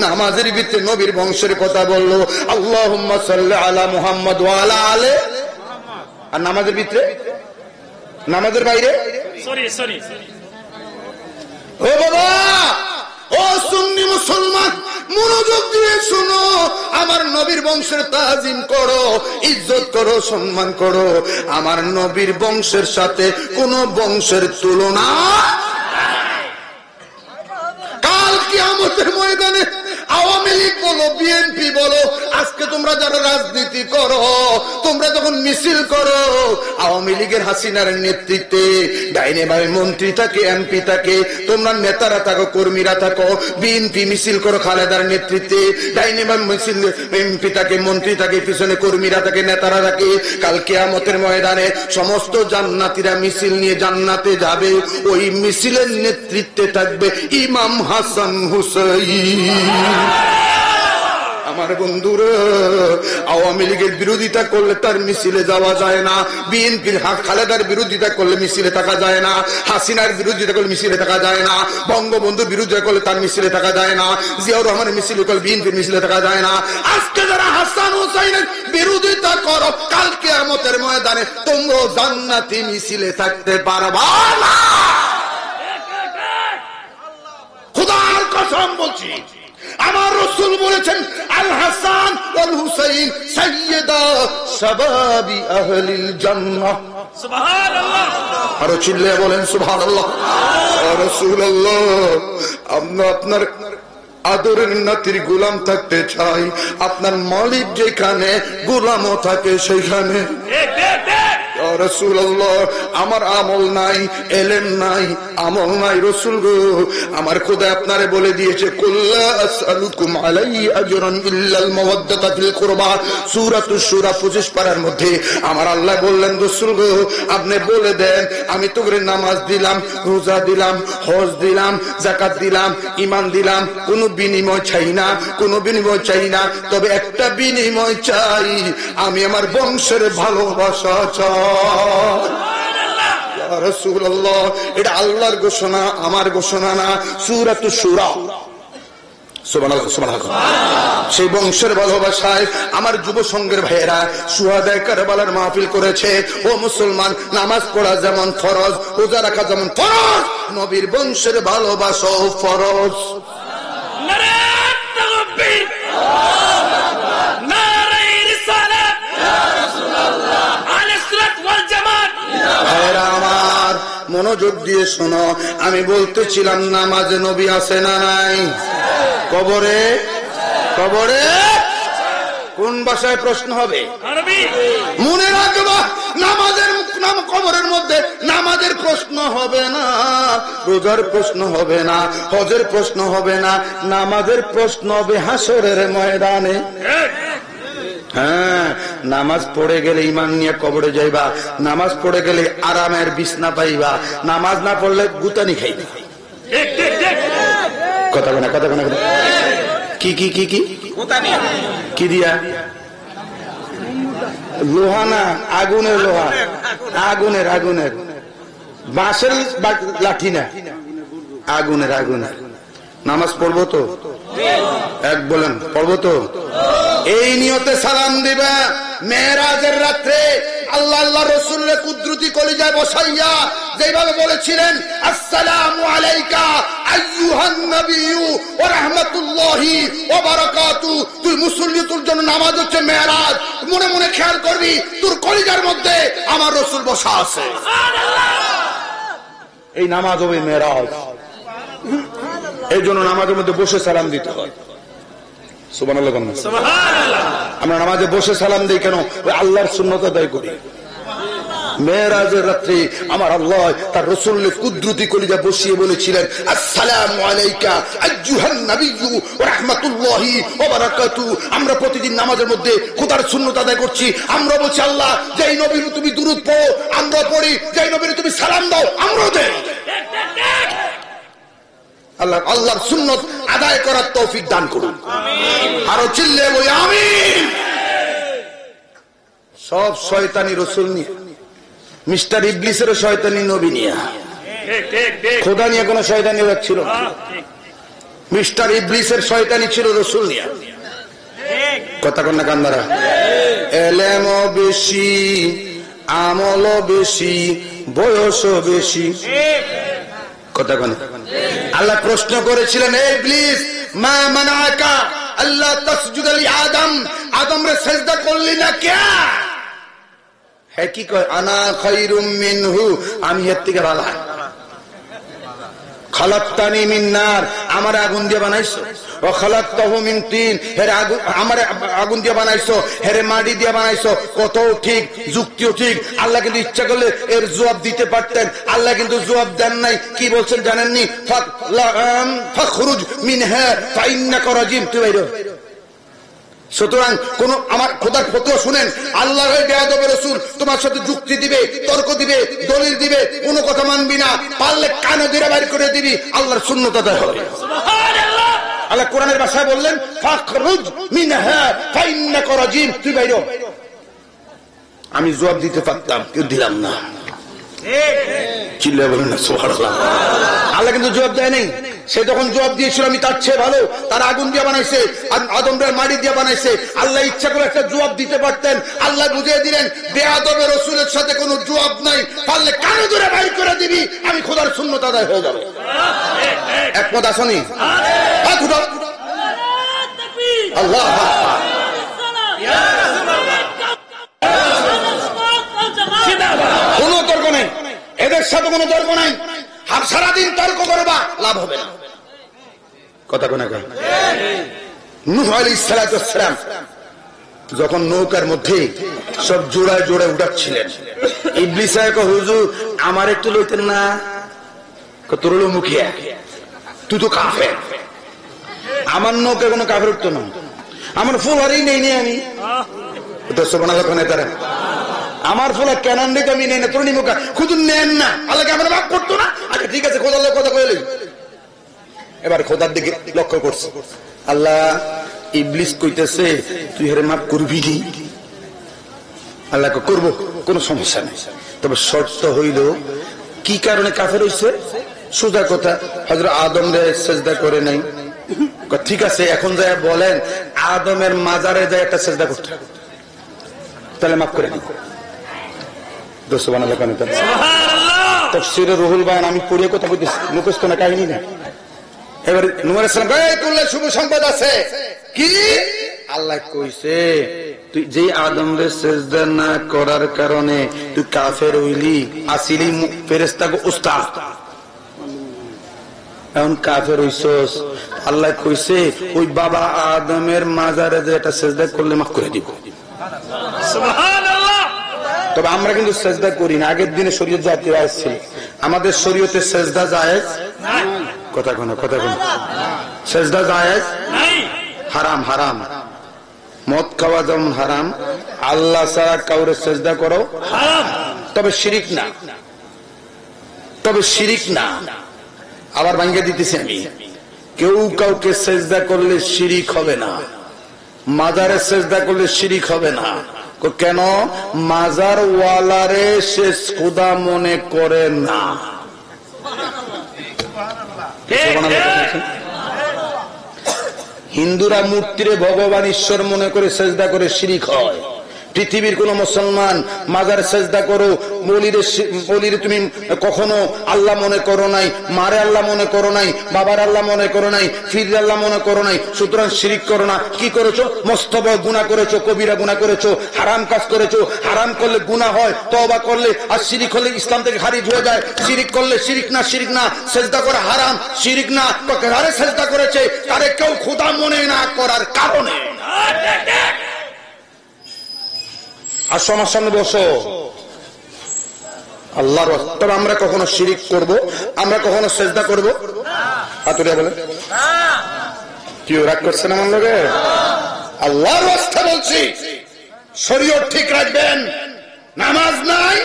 নামাজের ভিতরে নবীর বংশের কথা বললো, আল্লাহুম্মা সাল্লি আলা মুহাম্মদ ওয়া আলা আলি। আর নামাজের ভিতরে, নামাজের বাইরে সরি। ও বাবা, ও সুন্নি মুসলমান, মনোযোগ দিয়ে শুনো, আমার নবীর বংশের তাজিম করো, ইজ্জত করো, সম্মান করো। আমার নবীর বংশের সাথে কোন বংশের তুলনা। কাল কিয়ামতের ময়দানে আওয়ামী লীগ বলো, বিএনপি বলো, আজকে তোমরা যারা রাজনীতি করো, তোমরা যখন মিছিল করো, আওয়ামী লীগের হাসিনার নেতৃত্বে ডাইনে বামে মন্ত্রী থাকে, এমপি থাকে, তোমরা নেতারা থাকো, কর্মীরা থাকো। বিএনপি মিছিল করো খালেদার নেতৃত্বে, ডাইনে বামে মিছিল এমপি থাকে, মন্ত্রী থাকে, পিছনে কর্মীরা থাকে, নেতারা থাকে। কাল কিয়ামতের ময়দানে সমস্ত জান্নাতীরা মিছিল নিয়ে জান্নাতে যাবে, ওই মিছিলের নেতৃত্বে থাকবে ইমাম হাসান হুসাইন। আমার বন্ধুরা, আওয়ামী লীগের বিরোধিতা করলে তার মিছিলে যাওয়া যায় না, বিএনপির খালেদার বিরোধিতা করলে মিছিলে থাকা যায় না, হাসিনার বিরোধিতা করলে মিছিলে থাকা যায় না, বঙ্গবন্ধুর বিরোধিতা করলে তার মিছিলে থাকা যায় না, জিয়াউর রহমানের মিছিলে করলে বিএনপির মিছিলে থাকা যায় না। আজকে যারা হাসান হুসাইনের বিরোধিতা করো, কাল কিয়ামতের ময়দানে তোমরা জান্নাতি মিছিলে থাকতে পারবা না। খোদার কসম বলছি, আমার রাসূল বলেছেন, আল হাসান ওয়াল হুসাইন সাইয়্যিদা শাবাবি আহলিল জান্নাহ। সুবহানাল্লাহ। আরো চিল্লায়ে বলেন সুবহানাল্লাহ। ইয়া রাসূলুল্লাহ, আমরা আপনার আদরের নাতির গোলাম থাকতে চাই, আপনার মালিক যেখানে গোলামও থাকে সেখানে। রাসূলুল্লাহ, আমার আমল নাই, এলেম নাই, আমল নাই রাসূল গো, আমার খোদা আপনারে বলে দিয়েছে, কুল্লা আসআলুকুম আলাইহি আজরান ইল্লাল মাওয়াদ্দাতা ফিল কুরবা, সূরাতুশ শূরা 25 পারার মধ্যে আমার আল্লাহ বললেন, রাসূল গো আপনি বলে দেন, আমি তোরে নামাজ দিলাম, রোজা দিলাম, হজ দিলাম, যাকাত দিলাম, ঈমান দিলাম, কোনো বিনিময় চাই না, কোনো বিনিময় চাই না, তবে একটা বিনিময় চাই, আমি আমার বংশের ভালোবাসা চাই। ইয়া রাসূলুল্লাহ, এটা আল্লাহর ঘোষণা, আমার ঘোষণা না। সূরাতুশ শূরা। সুবহানাল্লাহ, সুবহানাল্লাহ। সেই বংশের ভালোবাসায় আমার যুব সংঘের ভাইয়েরা শুহাদায়ে কারবালার মাহফিল করেছে। ও মুসলমান, নামাজ পড়া যেমন ফরজ, রোজা রাখা যেমন ফরজ, নবীর বংশের ভালোবাসাও ফরজ। নারে তাকবীর, নারে রিসালাত, ইয়া রাসূলুল্লাহ, আলাইহিস সালাত ওয়াল জামাত। ভাইরা আমার, মনোযোগ দিয়ে শোনো, আমি বলতেছিলাম নামাজে নবী আছে না নাই? কবরে, কবরে কোন ভাষায় প্রশ্ন হবে? আরবি। মনে রাখবা, নামাজের কবরের মধ্যে নামাজের প্রশ্ন হবে না, রোজার প্রশ্ন হবে না, হজের প্রশ্ন হবে না, নামাজের প্রশ্ন হবে হাসরের ময়দানে। হ্যাঁ, নামাজ পড়ে গেলে ইমান নিয়ে কবরে যাইবা, নামাজ পড়ে গেলে আরামের বিছনা পাইবা, নামাজ না পড়লে গুতানি খাইবা। কথা বলে কথা বলে কি কি কি কি কি দিয়া? লোহা না, আগুনের লোহা, আগুনের আগুনের, বাঁশের লাঠি না, আগুনের আগুনের। নামাজ পড়বো তো? এক বলেন, পড়বো তো? এই নিয়তে সালাম দিবা। মেরাজের রাত্রে আল্লাহ আল্লাহ রাসূলের কুদরতি কলিজায় বসাইয়া যেভাবে বলেছিলেন, আসসালামু আলাইকা আইয়ুহান নবিয়্যু ওয়া রাহমাতুল্লাহি ওয়া বারাকাতুহু। তুই মুসল্লি, তোর জন্য নামাজ হচ্ছে মেরাজ। মনে মনে খেয়াল করবি, তোর কলিজার মধ্যে আমার রাসূল বসা আছে। এই নামাজ হবে মেরাজ। এই জন্য নামাজের মধ্যে বসে সালাম দিতে হয়। সুবহানাল্লাহ। আমরা নামাজে বসে সালাম দিই কেন? ওই আল্লাহর সুন্নত আদায় করি। মেরাজের রাত্রে আমার আল্লাহ তার রাসূলের কুদরতি কলিজা বসিয়ে বলেছিলেন, আসসালামু আলাইকা আইয়ুহান নবিয়্যু ওয়া রাহমাতুল্লাহি ওয়া বারাকাতুহু। আমরা প্রতিদিন নামাজের মধ্যে খোদার সুন্নত আদায় করছি। আমরা বলছি, আল্লাহ যেই নবীর তুমি দুরূদ পড়ো আমরা পড়ি, যেই নবীর তুমি সালাম দাও আমরাও দেই। আল্লাহ আল্লাহর সুন্নত আদায় করার তৌফিক দান করুন। আরো চিল্লে বলি আমিন। সব শয়তানি রাসূল নিয়ে, মিস্টার ইবলিসেরও শয়তানি নবী নিয়ে, খোদা নিয়ে কোনো শয়তানি ছিল না। মিস্টার ইবলিসের শয়তানি ছিল রাসূল নিয়ে। কথা কন না কান্দারা? এলেমও বেশি, আমলও বেশি, বয়সও বেশি। কথা কন। আল্লাহ প্রশ্ন করেছিলেন, হে ইবলিস, মা মানাকা আল্লাহ তাসজুদা লি আদম, আদমরে সিজদা করলি না কেন? হে কি কয়, আনা খায়রুম মিনহু, আমি এর থেকে ভালো। খালাকতানি মিন নার, আমার আগুন দিয়ে বানাইছো। ও খালাকতাহু মিন তিন, হেরে আমার আগুন দিয়ে বানাইছো, হেরে মাটি দিয়ে বানাইছো। কত ঠিক, যুক্তিও ঠিক। আল্লাহ কিন্তু ইচ্ছা করলে এর জবাব দিতে পারতেন, আল্লাহ কিন্তু জবাব দেন নাই। কি বলছেন জানেননি? ফাখরুজ মিনহা ফাইন্নাকা রাজিম, তুই বাইরে। সুতরাং কোন আমার খোদার ফতোয়া শুনেন, আল্লাহর বেয়াদব রাসূল তোমার সাথে যুক্তি দিবে, তর্ক দিবে, দলিল দিবে, কোন কথা মানবি না, পারলে কানে ধরে বাইর করে দিবি। আল্লাহর সুন্নাত আদায় হবে। সুবহানাল্লাহ। আল্লাহ কোরআনের ভাষায় বললেন, ফাখরুজ মিনহা ফাইন্নাকা রাজিম, তুই বাইরে। আমি জবাব দিতে পারতাম, কেউ দিলাম না। চিল্লায়ে বলেন না সুবহানাল্লাহ। আল্লাহ কিন্তু জবাব দেয় নাই। সে যখন জবাব দিয়েছিল আমি তার চেয়ে ভালো, তার আগুন দিয়ে বানাইছে, আদমরে মাটি দিয়ে বানাইছে। আল্লাহ ইচ্ছা করে একটা জবাব দিতে পারতেন, আল্লাহ বুঝিয়ে দিলেন বেয়াদবের রাসূলের সাথে কোনো জবাব নাই, পারলে কানে ধরে বাইর করে দিবি, আমি খোদার সুন্নাত আদায় হয়ে যাবে। একমত আসনি? আল্লাহ কোনো তর্ক নেই, এদের সাথে কোনো তর্ক নাই। আর সারাদিন তর্ক করবা, লাভ হবে না। কথা কোন? নূহ আলাইহিস সালাতু ওয়াস সালাম যখন নৌকার মধ্যে সব জোড়ায় জোড়ায় উঠাচ্ছিলেন, ইবলিস আয় কয়, হুজুর আমার একটু লইতেন না? তোর হলো মুখিয়া, তুই তো কাফের। আমার নৌকা কোনো কাফের উঠতো না, আমার ফুল হারেই নেই নেই আমি। আমার ফুলা কেন নেই আমি নেই না, তোর নিমুখা খুদুর নেন না, আল্লাহকে আমার মাফ করতো না। আচ্ছা ঠিক আছে, খোদার কথা কইলি। এবার খোদার দিকে লক্ষ্য করছে, আল্লাহ ইবলিস কইতেছে তুই হেরে মাফ করবি কি? আল্লাহ করবো, কোনো সমস্যা নেই, তবে শর্ত হইল কি কারণে কাফের হইছে? সোজা কথা, হযরত আদম রে সিজদা করে নাই। ঠিক আছে, এখন যায় বলেন আদমের মাজারে যায় একটা সিজদা করতে, তাহলে মাফ করে দিন। তাফসীরে রুহুল বায়ান আমি পড়িয়ে কথা বলতেছি, মুখস্থ না কাহিনী না। এবার নূহ আলাইহিস সালাম কয়, তোর শুভ সংবাদ আছে। কি? আল্লাহ কইছে তুই যে আদমরে সিজদা না করার কারণে তুই কাফের হইলি, আসিলি ফেরেশতাকে উস্তাদ। এখন কাফের হইছস, আল্লাহ কইছে ওই বাবা আদমের মাজারে যে এটা সেজদা করলে মাফ করে দিব। সুবহানাল্লাহ। তবে আমরা কিন্তু সেজদা করি না। আগের দিনে শরীয়ত জাতীয় আসছিল, আমাদের শরীয়তে সেজদা জায়েজ নাই। কথা কোন সেজদা জায়েজ নাই, হারাম। হারাম মদ খাওয়া যেমন হারাম, আল্লাহ ছাড়া কাউরে সেজদা করো হারাম। তবে শিরিক না, আবার ভাঙ্গে দিতেছি আমি, কেউ কাউকে সেজদা করলে শিরিক হবে না, মাজারে সেজদা করলে শিরিক হবে না। কেন? মাজার ওয়ালারে সে খোদা মনে করে না। হিন্দুরা মূর্তিরে ভগবান ঈশ্বর মনে করে সেজদা করে শিরিক হয়। পৃথিবীর কোন মুসলমান মাজারে সেজদা করো, বলিরে তুমি কখনো আল্লাহ মনে করো নাই, মারে আল্লাহ মনে করো নাই, বাবার আল্লাহ মনে করো নাই, ফির আল্লাহ মনে করো নাই, সুতরাং শিরিক করো না। কি করেছো? মস্ত বড় গুনাহ করেছো, কবিরা গুনাহ করেছো, হারাম কাজ করেছো। হারাম করলে গুনাহ হয়, তওবা করলে, আর শিরিক হলে ইসলাম থেকে খারিজ হয়ে যায়। শিরিক করলে শিরিক না, সেজদা করা হারাম, শিরিক না। কারে সেজদা করেছে? তারে কেউ খোদা মনে না করার কারণে। আসো আমার সামনে বসো। আল্লাহর ওয়াস্তে। তবে আমরা কখনো শিরিক করব? আমরা কখনো সেজদা করব? হাতুড়িয়া বলে কি রাগ করছেন আমার লগে? আল্লাহর ওয়াস্তে বলছি, শরীয়ত ঠিক রাখবেন। নামাজ নাই,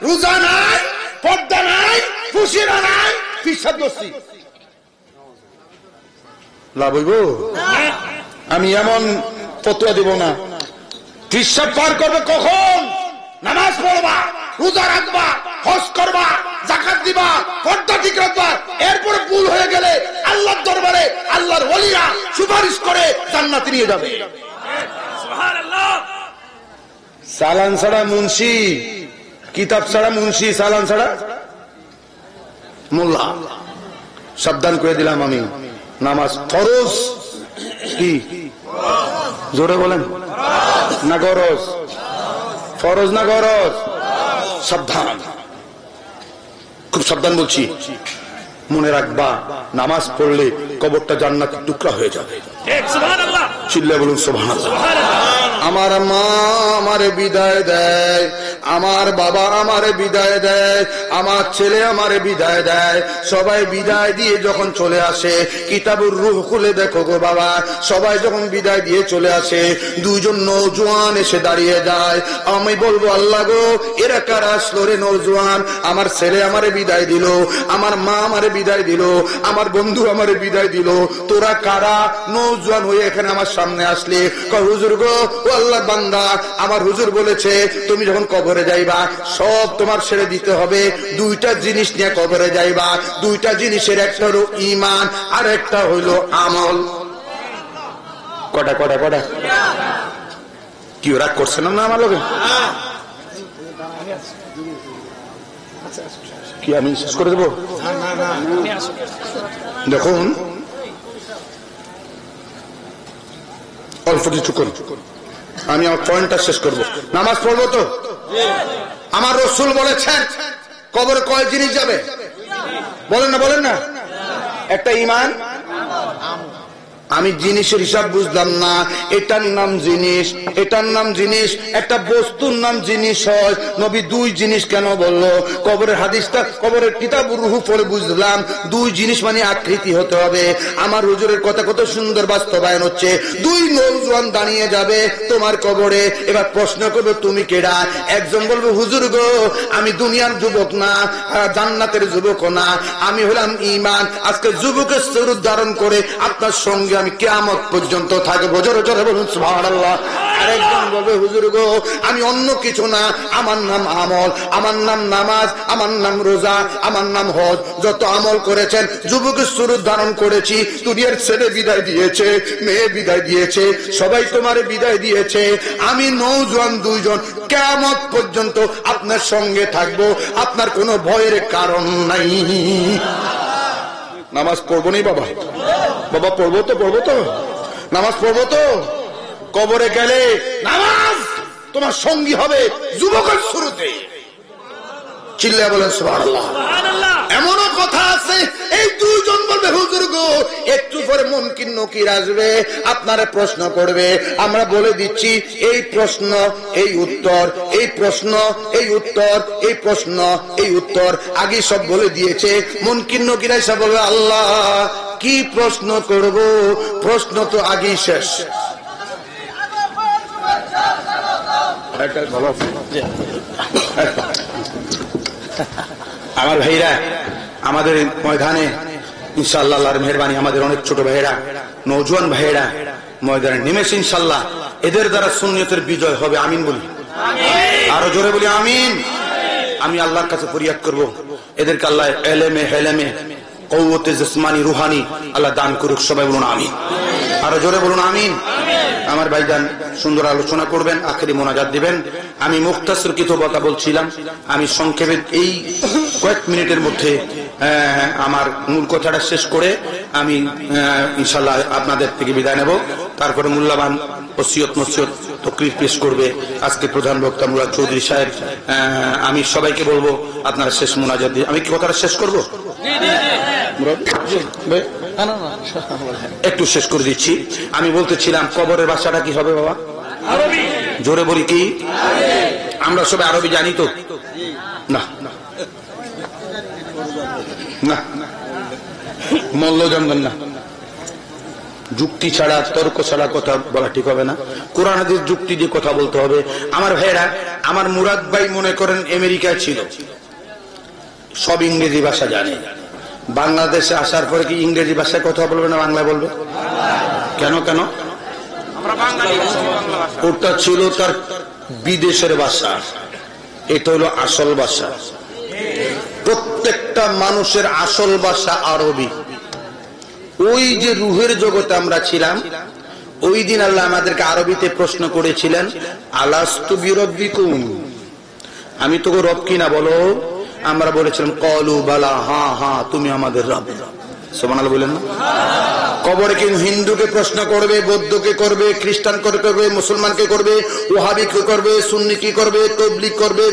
রোজা নাই, পর্দা নাই, ফুসিরা নাই, পিসাব বসি লাভ হইব? আমি এমন ফতোয়া দিব না। হিসাব পার করবে কখন? নামাজ পড়বা, রোজা রাখবা, হজ করবা, যাকাত দিবা, পর্দা ঠিক রাখবা। এরপরে ভুল হয়ে গেলে আল্লাহর দরবারে আল্লাহর ওলিরা সুপারিশ করে জান্নাতে নিয়ে যাবে। সুবহানাল্লাহ। চালান ছাড়া মুন্সি, কিতাব ছাড়া মুন্সি, চালান ছাড়া মোল্লা। সাবধান করে দিলাম আমি। নামাজ ফরজ। কি জোরে বলেন না? গরজ। ফরজ না গরজ? সাবধান, খুব সাবধান বলছি। মনে রাখবা, নামাজ পড়লে কবরটা জান্নাতের টুকরা হয়ে যাবে। চিল্লা বলুন সুবহানাল্লাহ। আমার মা আমারে বিদায় দেয়, আমার বাবা আমারে বিদায় দেয়, আমার ছেলে আমারে বিদায় দেয়, সবাই বিদায় দিয়ে যখন চলে আসে, কিতাবুর রূহ খুলে দেখো গো বাবা, সবাই যখন বিদায় দিয়ে চলে আসে, দুইজন নওজোয়ান এসে দাঁড়িয়ে যায়। আমি বলবো, আল্লাহ গো, এরা কারা আসলো রে নওজোয়ান? আমার ছেলে আমারে বিদায় দিল, আমার মা আমারে বিদায় দিল, আমার বন্ধু আমারে বিদায় দিল, তোরা কারা? নওজোয়ান হয়ে এখানে আমার সামনে আসলে। কয়, হুজুর গো, ও আল্লাহর বান্দা, আমার হুজুর বলেছে তুমি যখন কবরে যাইবা সব তোমার ছেড়ে দিতে হবে। দুইটা জিনিস নিয়ে কবরে যাইবা, দুইটা জিনিসের একটা হলো ঈমান আর একটা হইলো আমল। কটা কটা কটা? কি রাগ করছেন না আমার লোকে? কি আমি শেষ করে দেবো? দেখুন, অল্প কিছু করি, আমি আমার পয়েন্টটা শেষ করব। নামাজ পড়বো তো? আমার রাসূল বলেছেন কবরে কয় জিনিস যাবে? বলেন না? একটা ঈমান। আমি জিনিসের হিসাব বুঝলাম না। এটার নাম জিনিস, এটার নাম জিনিস। একটা বস্তুর নাম জিনিস হয়, নবী দুই জিনিস কেন বললো? কবরের হাদিসটা, কবরের কিতাবুর রূহ পড়ে বুঝলাম দুই জিনিস মানে আকৃতি হতে হবে। আমার হুজুরের কথা কত সুন্দর বাস্তবায়ন হচ্ছে। দুই নওজোয়ান দাঁড়িয়ে যাবে তোমার কবরে, এবার প্রশ্ন করবে তুমি কেডা? একজন বলবে, হুজুর গো, আমি দুনিয়ার যুবক না, জান্নাতের যুবক না, আমি হলাম ঈমান। আজকে যুবকের স্বরূপ ধারণ করে আপনার সঙ্গে আমি কিয়ামত পর্যন্ত থাকবো। জোরে জোরে বলুন সুবহানাল্লাহ। আরেকজন বলবে, হুজুর গো, আমি অন্য কিছু না, আমার নাম আমল, আমার নাম নামাজ, আমার নাম রোজা, আমার নাম হজ। যত আমল করেছেন, যুবকের স্বরূপ ধারণ করেছি। দুনিয়ার ছেলে বিদায় দিয়েছে, মেয়ে বিদায় দিয়েছে, সবাই তোমারে বিদায় দিয়েছে। আমি নওজোয়ান দুইজন কিয়ামত পর্যন্ত আপনার সঙ্গে থাকবো, আপনার কোনো ভয়ের কারণ নাই। নামাজ পড়বো নি বাবা? বাবা পড়বো তো? নামাজ পড়বো তো? কবরে গেলে নামাজ তোমার সঙ্গী হবে যুবকের শুরুতে। চিল্লায়া বলেন সুবহানাল্লাহ। এমনও কথা আছে, এই দুইজন বলবে, নকির আসবে, আপনারা প্রশ্ন করবে, আমরা বলে দিচ্ছি এই প্রশ্ন এই উত্তর, এই প্রশ্ন এই উত্তর, এই প্রশ্ন এই উত্তর আগে সব বলে দিয়েছে। মুনকির নকির এসে বলবে আল্লাহ কি প্রশ্ন করব, প্রশ্ন তো আগেই শেষ। আমার ভাইরা আমাদের ময়দানে ইনশাআল্লাহ আল্লাহর মেহেরবানি আমাদের অনেক ছোট ভাইরা নওজোয়ান ভাইরা ময়দানে নেমেছে ইনশাআল্লাহ, এদের দ্বারা সুন্নিয়তের বিজয় হবে। আমিন বলি, আরো জোরে বলি আমিন। আমি আল্লাহর কাছে ফরিয়াদ করব এদেরকে আল্লাহ এলেমে হেলেমে কওয়তে জিসমানি রুহানি আল্লাহ দান করুক। সবাই বলুন আমিন, আরো জোরে বলুন আমিন। আমার ভাইজান সুন্দর আলোচনা করবেন, আখেরি মোনাজাত দিবেন। আমি মুখতাসর কিছু কথা বলছিলাম, আমি সংক্ষেপে এই কয়েক মিনিটের মধ্যে আমার মূল কথাটা শেষ করে আমি ইনশাআল্লাহ আপনাদের থেকে বিদায় নেব। তারপরে মূল্যবান ওসিয়ত নসিহত তকরির পেশ করবে আজকে প্রধান বক্তা মুরাদ চৌধুরী সাহেব। আমি সবাইকে বলবো আপনারা শেষ মোনাজাত দিয়ে, আমি কি কথাটা শেষ করবো? একটু শেষ করে দিচ্ছি। আমি বলতেছিলাম কবরের ভাষাটা কি হবে বাবা? জোরে বলি কি? আমরা সবাই আরবি জানি তো? না না, মল্ল জানবেন না। যুক্তি ছাড়া তর্ক ছাড়া কথা বলা ঠিক হবে না, কোরআন হাদিস যুক্তি দিয়ে কথা বলতে হবে। আমার ভাইয়েরা, আমার মুরাদ ভাই মনে করেন আমেরিকায় ছিল, সব ইংরেজি ভাষা জানে। বাংলাদেশে আসার পরে কি ইংরেজি ভাষায় কথা বলবে না বাংলা বলবে? কেন কেন? ওটা ছিল তার বিদেশের ভাষা, এটা হলো আসল ভাষা। প্রত্যেকটা মানুষের আসল ভাষা আরবি। ওই যে রুহের জগতে আমরা ছিলাম, ওই দিন আল্লাহ আমাদেরকে আরবিতে প্রশ্ন করেছিলেন আলাস্তু বিরব্বিকুম, আমি তোকে রব কিনা বলো? আমরা বলেছিলাম কলু বালা, হ্যাঁ হ্যাঁ তুমি আমাদের রব। সুবহানাল্লাহ বলেন না? কবরে কিন্তু হিন্দুকে প্রশ্ন করবে, বৌদ্ধকে করবে, খ্রিস্টানকে করবে, মুসলমানকে করবে, ওহাবিকে করবে, সুন্নি কি করবে, তবলিগ করবে,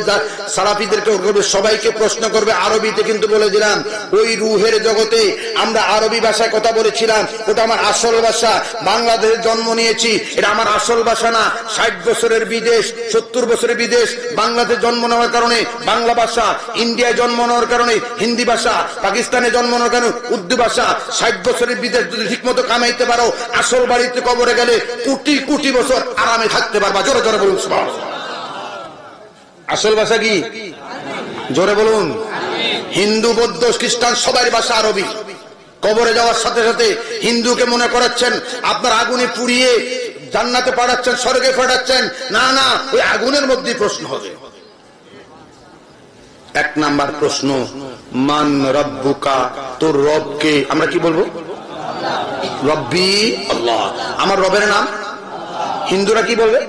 সালাফিদেরকে করবে, সবাইকে প্রশ্ন করবে আরবিতে। কিন্তু বলে দিলাম ওই রুহের জগতে আমরা আরবি ভাষায় কথা বলেছিলাম, ওটা আমার আসল ভাষা। বাংলাদেশে জন্ম নিয়েছি, এটা আমার আসল ভাষা না। 60 বছরের বিদেশ, 70 বছরের বিদেশ, বাংলাদেশে জন্ম নেওয়ার কারণে বাংলা ভাষা, ইন্ডিয়ায় জন্ম নেওয়ার কারণে হিন্দি ভাষা, পাকিস্তানে জন্ম নেওয়ার কারণে উর্দু ভাষা। 60 বছরের বিদেশ যদি ঠিক মতো কামাইতে পারো, আসল বাড়িতে কবরে গেলে কোটি কোটি বছর আরামে থাকতে পারবা। জোরে জোরে বলুন সুবহানাল্লাহ। আসল ভাষা কি? জোরে বলুন। হিন্দু বৌদ্ধ খ্রিস্টান সবার ভাষা আরবি। কবরে যাওয়ার সাথে সাথে হিন্দুকে মনে করাচ্ছেন আপনার আগুনে পুড়িয়ে জান্নাতে পাঠাচ্ছেন, স্বর্গে পাঠাচ্ছেন। না না, ওই আগুনের মধ্যেই প্রশ্ন হবে। 1 নাম্বার প্রশ্ন, মান রব্বুকা, তোর রবকে? আমরা কি বলবো? রব্বি আল্লাহ, আমার রবের নাম। হিন্দুরা কি বলবে?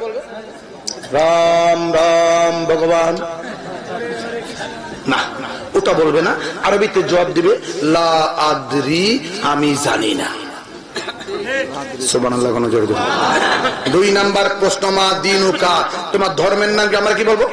রাম রাম ভগবান। না, ওটা বলবে না। আরবিতে জবাব দিবে লা আদরি, আমি জানি না। সুবহানাল্লাহ। 2 নাম্বার প্রশ্ন, মা দিনুকা, তোমার ধর্মের নাম কি? আমরা কি বলবো?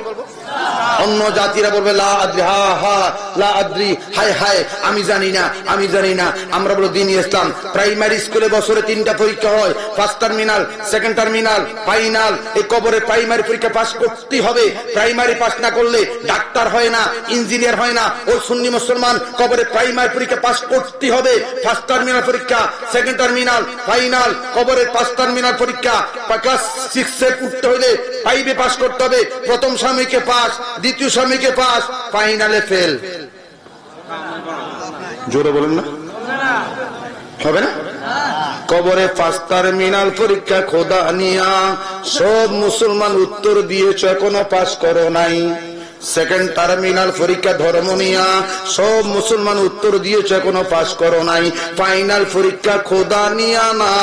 অন্য জাতিরা বলবে লা আদরি, হা হা লা আদরি, হায় হায় আমি জানি না, আমি জানি না। আমরা বলবো দ্বীন ইসলাম। প্রাইমারি স্কুলে বছরে 3টা পরীক্ষা হয়, first terminal, second terminal, final. এই কবরে প্রাইমারি পরীক্ষা পাস করতে হবে। প্রাইমারি পাস না করলে ডাক্তার হয় না, ইঞ্জিনিয়ার হয় না। ওই সুন্নি মুসলমান কবরে প্রাইমারি পরীক্ষা পাস করতে হবে। ফার্স্ট টার্মিনাল পরীক্ষা, সেকেন্ড টার্মিনাল, ফাইনাল। কবরের 5 টার্মিনাল পরীক্ষা। ক্লাস 6 এ পড়তে হলে 5 এ পাস করতে হবে। প্রথম স্বামীকে পাস, দ্বিতীয় স্বামীকে পাস, ফাইনালে ফেল। জোরে বলেন না, হবে না? কবরে 5 টার্মিনাল পরীক্ষা খোদা নিয়া সব মুসলমান উত্তর দিয়েছ, এখনো পাস করো নাই। সেকেন্ড টার্মিনাল পরীক্ষা ধর্ম নিয়া সব মুসলমান উত্তর দিয়েছ, এখনো পাস করো নাই। ফাইনাল পরীক্ষা খোদা নিয়া না,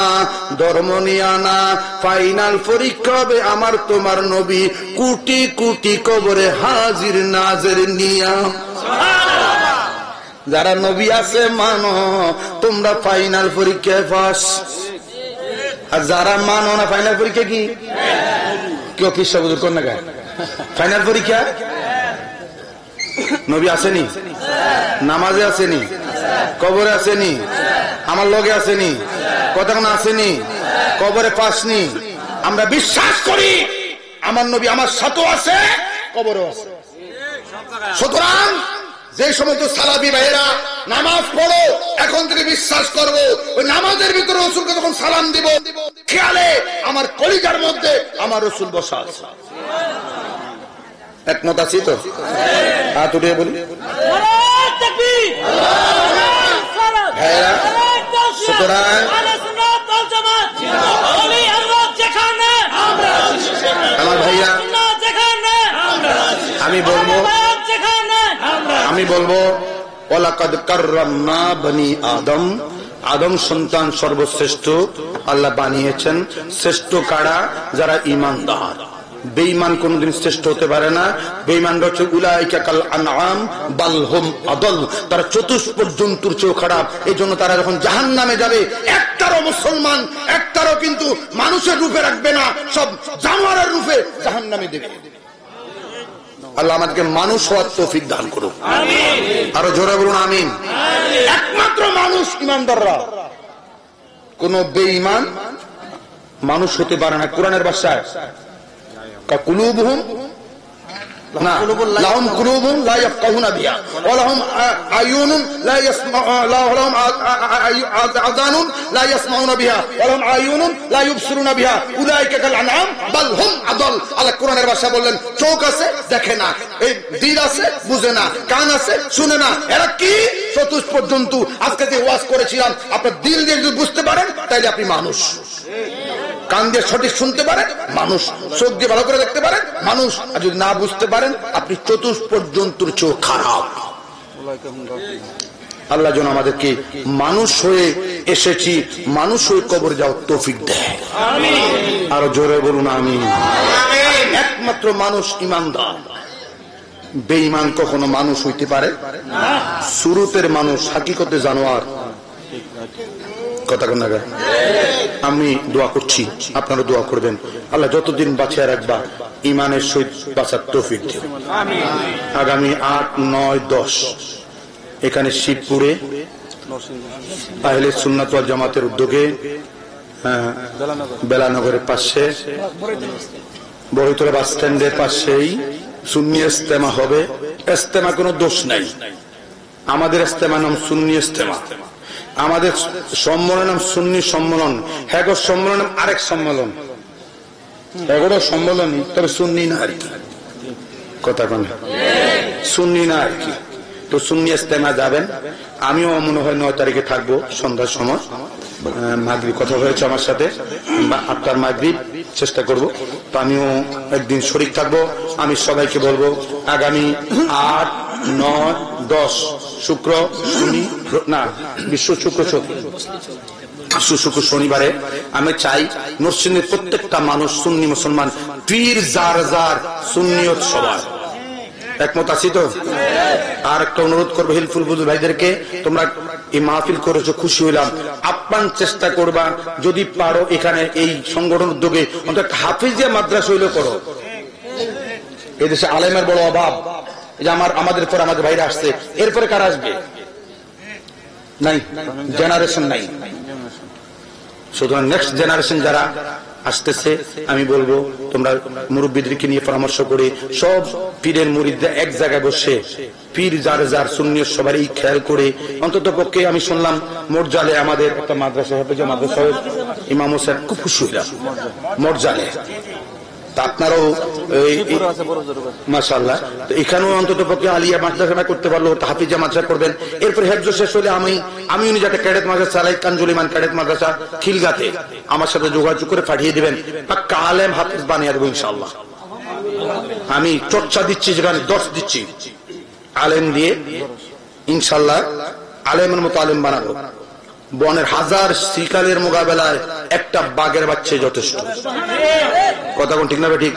ধর্ম নিয়া না। ফাইনাল পরীক্ষা হবে আমার তোমার নবী, কোটি কোটি কবরে হাজির নাজের নিয়া। যারা নবী আছে মানো, তোমরা ফাইনাল পরীক্ষায় পাস। আর যারা মানো না, ফাইনাল পরীক্ষা কি? কেউ কিসা বুঝুর কর না গায়ে? ফাইনাল পরীক্ষা নবী আসেনি, নামাজে আসেনি, কবরে আসেনি, আমার লগে আসেনি, কথা কোনো আসেনি, কবরে পাসনি। আমরা বিশ্বাস করি আমার নবী আমার সাথেও আছে, কবরও আছে। সুতরাং যে সমস্ত সালাফি ভাইয়েরা নামাজ পড়ো, এখন থেকে বিশ্বাস করবো ওই নামাজের ভিতরে রসুলকে যখন সালাম দিব, খেয়ালে আমার কলিজার মধ্যে আমার রসুল বসা আছে। একমত আছি তো? হাত উঠিয়ে বলি ভাইয়েরা। সুতরাং আমার ভাইয়া, আমি বলবো ওয়ালাকাদ কাররামনা বনি আদম, আদম সন্তান সর্বশ্রেষ্ঠ আল্লাহ বানিয়েছেন। শ্রেষ্ঠ কারা? যারা ঈমানদার। বেঈমান কোনদিন শ্রেষ্ঠ হতে পারে না। বেঈমানরা হচ্ছে উলাইকা কাল আনআম বাল হুম আদল, তারা চতুষ্পদ জন্তুর চেয়েও খারাপ। এই জন্য তারা যখন জাহান্নামে যাবে, একটারও মুসলমান, একটারও কিন্তু মানুষের রূপে রাখবে না, সব জানোয়ারের রূপে জাহান্নামে দেবে। আল্লাহ আমাদেরকে মানুষ হওয়ার তৌফিক দান করুন, আরো জোরে বলুন আমিন। একমাত্র মানুষ ঈমানদাররা, কোন বেঈমান মানুষ হতে পারে না। কোরআনের ভাষায় কাকুলুবহুম না লাহুম কুলুবুন লা ইয়াফকাহুনা বিহা ওয়া লাহুম আয়ুনুন লা ইয়াসমাউন আযানুন লা ইয়াসমাউনা বিহা ওয়া লাহুম আয়ুনুন লা ইউবসিরুনা বিহা উলাইকা কাল আনআম বাল হুম আদল। আল্লাহ কোরআনের ভাষা বললেন চোখ আছে দেখে না, এই দিল আছে বুঝে না, কান আছে শুনে না, এরা কি চতুষ্পদ জন্তু। আজকে যে ওয়াজ করেছিলাম, আপনার দিল দিয়ে যদি বুঝতে পারেন তাহলে আপনি মানুষ, কান দিয়ে সঠিক শুনতে পারেন মানুষ, চোখ দিয়ে ভালো করে দেখতে পারেন মানুষ, আর যদি না বুঝতে পারেন আপনি চতুষ্পদ জন্তুর চেয়েও খারাপ। আল্লাহ যেন আমাদেরকে মানুষ হয়ে এসেছি, মানুষ হয়ে কবর যাওয়ার তৌফিক দেয়। আরো জোরে বলুন আমিন। একমাত্র মানুষ ঈমানদার, বেঈমান কখনো মানুষ হইতে পারে না। সুরতের মানুষ, হাকিকতে জানোয়ার। কথা কোন জায়গায়? আমি দোয়া করছি, আপনারা দোয়া করবেন, আল্লাহ যতদিন বাঁচিয়ে রাখবা ইমানের সহিত বাঁচার তৌফিক দিও। আগামী 8, 9, 10 এখানে শিবপুরে আহলে সুন্নাত ওয়াল জামাতের উদ্যোগে বেলানগরের পাশে বড়িতলা বাস স্ট্যান্ডের পাশেই সুন্নি ইজতেমা হবে। ইজতেমা কোনো দোষ নাই, আমাদের ইজতেমা নাম সুন্নি ইজতেমা, আমাদের সম্মেলন নাম সুন্নি সম্মেলন। হ্যাগো সম্মেলন নাম আরেক সম্মেলন, এগুলো সম্মেলনই, তবে সুন্নি না আর কি। কথা কোন সুন্নি না আর কি। তো সুন্নি ইজতেমা যাবেন। আমিও মনে হয় 9 তারিখে থাকবো সন্ধ্যার সময়। মাগরিব কথা হয়েছে আমার সাথে, আপনার মাগরিব চেষ্টা করব। তো আমিও একদিন শরীক থাকবো। আমি সবাইকে বলবো আগামী 8, 9, 10 শুক্র শনি না বিশ্ব শুক্র শুক্র শনিবারে আমি চাই নরসিংদীর প্রত্যেকটা মানুষ সুন্নি মুসলমান পীর যার যার সুন্নিয়ত সবার। একমত আছি তো? আর একটা অনুরোধ করবো হিলফুল বুজুর ভাইদেরকে, তোমরা এই মাহফিল করেছো, খুশি হইলাম। আপ্রাণ চেষ্টা করবা যদি পারো এখানে এই সংগঠন উদ্যোগে অন্তত হাফিজিয়া মাদ্রাসা হইলেও করো। এদেশে আলেমের বড় অভাব। যে আমাদের পরে আমাদের ভাইরা আসছে, এরপরে কারা আসবে? নাই, জেনারেশন নাই। সুতরাং নেক্সট জেনারেশন যারা আসতেছে, আমি বলবো তোমরা মুরব্বীদেরকে নিয়ে পরামর্শ করে সব পীরের মুরিদরা এক জায়গায় বসে পীর যার যার সুন্নি সবারই খেয়াল করে, অন্তত পক্ষে আমি শুনলাম মোরজালে আমাদের একটা মাদ্রাসা হবে, যে মাদ্রাসা ইমাম হোসেন খুব খুশি হইলাম মোরজালে। তা আপনারাও মাশাআল্লাহ এখানেও অন্তত পক্ষে আলিয়া মাদ্রাসা করতে পারলো, হাফিজা মাদ্রাসা করবেন। এরপর হেফজ শেষ হলে আমি উনি যাতে ক্যাডেট মাদ্রাসা চালাই, কানজুলিমান ক্যাডেট মাদ্রাসা খিলগাতে আমার সাথে যোগাযোগ করে পাঠিয়ে দিবেন, পাক্কা আলেম হাফিজ বানিয়ে দেবো ইনশাআল্লাহ। আমি চর্চা দিচ্ছি, যেখানে 10 দিচ্ছি আলেম দিয়ে ইনশাআল্লাহ আলেমের মতো আলেম বানাবো। বনের 1000 শিকালের মোকাবেলায় একটা বাঘের বাচ্চা যথেষ্ট। কথা কোন ঠিক না? ঠিক।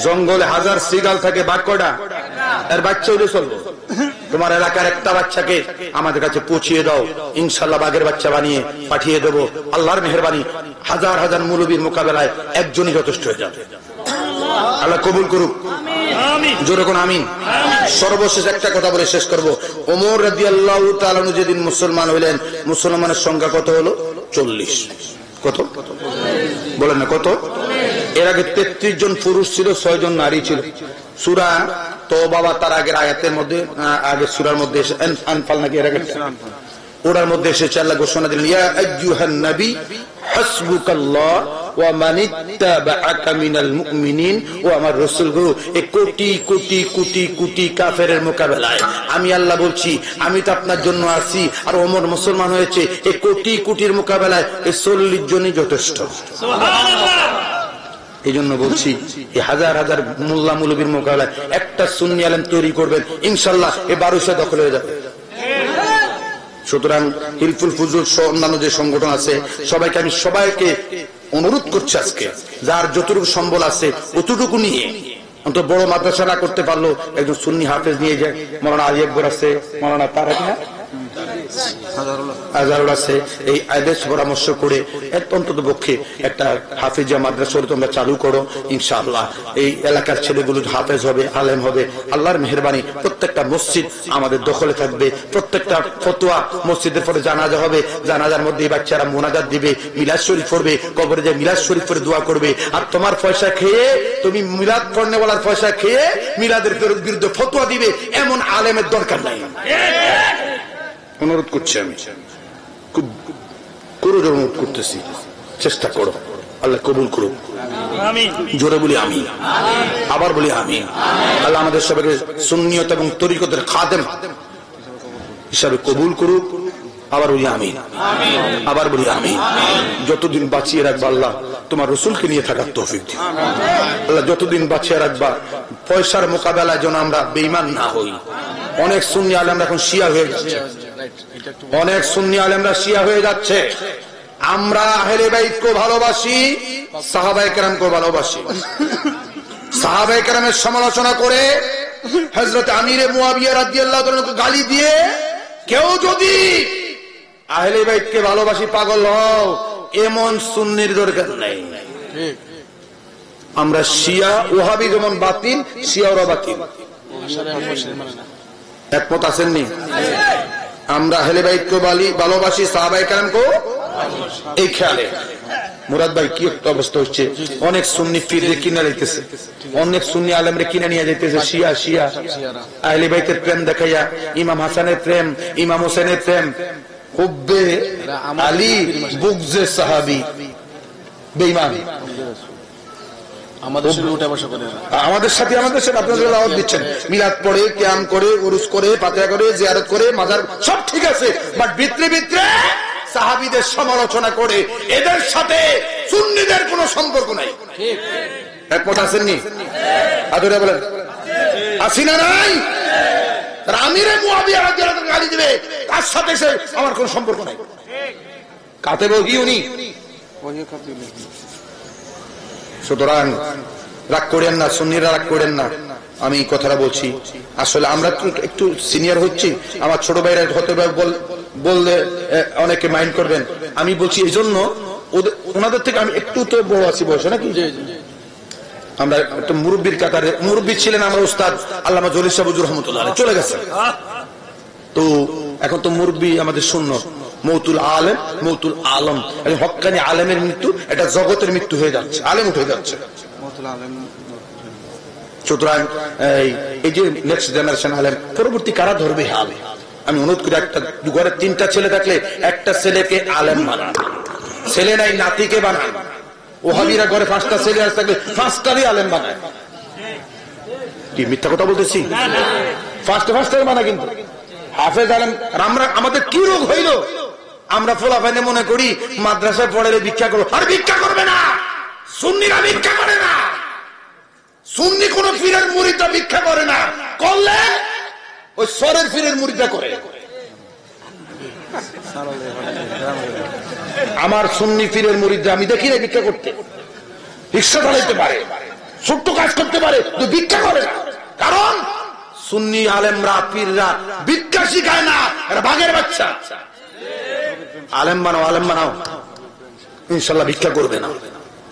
জঙ্গলে 1000 শিকাল থাকে, বাঘ কয়টা? এর বাচ্চা হইলে চলবো। তোমার এলাকার একটা বাচ্চাকে আমাদের কাছে পৌঁছিয়ে দাও, ইনশাআল্লাহ বাঘের বাচ্চা বানিয়ে পাঠিয়ে দেবো। আল্লাহর মেহেরবানি 1000 মুলুবীর মোকাবেলায় একজনই যথেষ্ট হয়ে যাবে। আল্লাহ কবুল করুক, জোরে কোন আমিন। সর্বশেষ একটা কথা বলে শেষ করবো। ওমর রাদিয়াল্লাহু তাআলা যেদিন মুসলমান হইলেন, মুসলমানের সংখ্যা কত হলো? 40। কত বলেন না কত? এর আগে 33 জন পুরুষ ছিল, 6 জন নারী ছিল। সূরা তওবা বা তার আগের আয়াতের মধ্যে, আগের সূরার মধ্যে আনফাল নাকি এর আগে ওটার মধ্যে এসেছে আল্লাহ ঘোষণা দিলেন, ইয়া আইয়ুহান নবী হাসবুকাল্লাহ ওয়া মান ইত্তাবাআকা মিনাল মুমিনিন। ও আমার রাসূল গো, এই কোটি কোটি কোটি কোটি কাফেরের মোকাবেলায় আমি আল্লাহ বলছি, আমি তো আপনার জন্য আছি। আর ওমর মুসলমান হয়েছে, এই কোটি কোটির মোকাবেলায় এই 40 জনই যথেষ্ট। সুবহানাল্লাহ। এই জন্য বলছি, এই হাজার হাজার মোল্লা মৌলবীর মোকাবেলায় একটা সুন্নি আলেম তৈরি করবেন, ইনশাআল্লাহ এই 1200 দখল হয়ে যাবে। সুতরাং হিলফুল ফুজুল অন্যান্য যে সংগঠন আছে সবাইকে আমি অনুরোধ করছি, আজকে যার যতটুকু সম্বল আছে অতটুকু নিয়ে অন্তত বড় মাদ্রাসা না করতে পারলো একজন সুন্নি হাফেজ নিয়ে যায়। মৌলানা আলী আকবর আছে, মৌলানা তারেক না আজহারুল আছে, এই আদেশ পরামর্শ করে অন্তত পক্ষে একটা হাফেজা মাদ্রাসা তোমরা চালু করো। ইনশাআল্লাহ এই এলাকার ছেলেগুলো হাফেজ হবে, আলেম হবে। আল্লাহর মেহেরবানি প্রত্যেকটা মসজিদ আমাদের দখলে থাকবে। প্রত্যেকটা ফতোয়া মসজিদের পরে জানাজা হবে, জানাজার মধ্যে বাচ্চারা মোনাজাত দিবে, মিলাদ শরীফ পড়বে, কবরে যে মিলাদ শরীফ পড়ে দোয়া করবে। আর তোমার পয়সা খেয়ে, তুমি মিলাদ পড়নেওয়ালার পয়সা খেয়ে মিলাদের বিরুদ্ধে ফতোয়া দিবে, এমন আলেমের দরকার নাই। অনুরোধ করছি, আমি খুব করজোর অনুরোধ করতেছি, চেষ্টা করো, আল্লাহ কবুল করুক। জোরে বলি আমি, আবার বলি আমি। আল্লাহ আমাদের সবাইকে সুন্নিয়ত এবং তরিকতের খাদেম হিসাবে কবুল করুক। আবার বলি আমি, আবার বলি আমি। যতদিন বাঁচিয়ে রাখবা আল্লাহ তোমার রসুলকে নিয়ে থাকার তৌফিক দিও আল্লাহ। যতদিন বাঁচিয়ে রাখবা পয়সার মোকাবেলায় যেন আমরা বেঈমান না হই। অনেক সুন্নি আলেমরা এখন শিয়া হয়ে যাচ্ছে, অনেক সুন্নি আলেমরা শিয়া হয়ে যাচ্ছে। আমরা আহলে বাইতকে ভালোবাসি, সাহাবায়ে কেরামকে ভালোবাসি। সাহাবায়ে কেরামের সমালোচনা করে হযরত আমিরে মুয়াবিয়া রাদিয়াল্লাহু তাআলাকে গালি দিয়ে কেউ যদি আহলে বাইতকে ভালোবাসি পাগল হও, এমন সুন্নির দরকার নাই। আমরা শিয়া ওহাবি যেমন বাতিল, শিয়াওরা বাতিল। একমত আছেননি? আমরা আহলে বাইতকে ভালোবাসি, সাহাবায়ে কেরামকে এই খেয়ালে। মুরাদ ভাই কি একটা অবস্থা হচ্ছে, অনেক সুন্নি পীররে কিনে নিতেছে, অনেক সুন্নি আলেমরে কিনে নিয়ে যাইতেছে শিয়া শিয়া। আহলে বাইতের প্রেম দেখাইয়া, ইমাম হাসানের প্রেম, ইমাম হোসেনের প্রেম, হুব্বে আলী, বুগজে সাহাবী, বেঈমান। আমাদের সাথে আপনাদের দাওয়াত দিচ্ছেন, মিলাদ পড়ে, কিয়াম করে, উরুস করে, ফাতিহা করে, জিয়ারত করে, মাজার সব ঠিক আছে, বাট ভিতরে ভিতরে সাহাবীদের সমালোচনা করে। এদের সাথে সুন্নিদের কোনো সম্পর্ক নাই। একমত আছেননি? আদরে বলেন আসি না নাই? আমিরে মুয়াবিয়া রাদিয়াল্লাহু তাআলা গালি দিবে, তার সাথে আমার কোনো সম্পর্ক নাই। কাতে বলি উনি। সুতরাং রাগ করেন না, সুন্নিরা রাগ করেন না। আমি কথাটা বলছি, আসলে আমরা একটু সিনিয়র হচ্ছি, আমার ছোট ভাইরা হতে বললে অনেকে মাইন্ড করবেন। আমি বলছি এই জন্য ওনাদের থেকে আমি একটু তো বড় আছি বয়সে, নাকি? আমরা একটা মুরব্বীর কাতারে, মুরব্বী ছিলেন আমার উস্তাদ আল্লামা জলিল সাহেব হুজুর রহমাতুল্লাহ আলাইহি, চলে গেছে। তো এখন তো মুরব্বী আমাদের সুন্নত, মৌতুল আলেম, মৌতুল আলম। হক্কানি আলেমের মৃত্যু এটা জগতের মৃত্যু হয়ে যাচ্ছে, আলেম উঠে যাচ্ছে। সুতরাং এই যে নেক্সট জেনারেশন আলেম, পরবর্তী কারা ধরবে হাল? আমি অনুরোধ করি, একটা ঘরে 3টা ছেলে থাকলে একটা ছেলেকে আলেম বানান, ছেলে নাই নাতিকে বানান। ওহাবিরা ঘরে 5টা ছেলে থাকলে 5টারই আলেম বানায়। কি মিথ্যা কথা বলতেছি? 5টা বানা, কিন্তু হাফেজ আলেম। আমরা আমাদের কি রোগ হইল, আমরা ফোলাফাইনে মনে করি মাদ্রাসায় পড়ে ভিক্ষা করবো। আর ভিক্ষা করবে না, সুন্নিরা ভিক্ষা করে না। সুন্নি কোন পীরের মুরিদরা ভিক্ষা করে না, করলে ওই সরের পীরের মুরিদরা করে। আমার সুন্নি পীরের মুরিদরা আমি দেখি না ভিক্ষা করতে। রিক্সা চালাইতে পারে, ছোট্ট কাজ করতে পারে, ভিক্ষা করে না। কারণ সুন্নি আলেমরা, পীররা ভিক্ষা শিখায় না, এরা বাঘের বাচ্চা। আলেম বানাও, আলেম বানাও, ইনশাল্লাহ ভিক্ষা করবে না,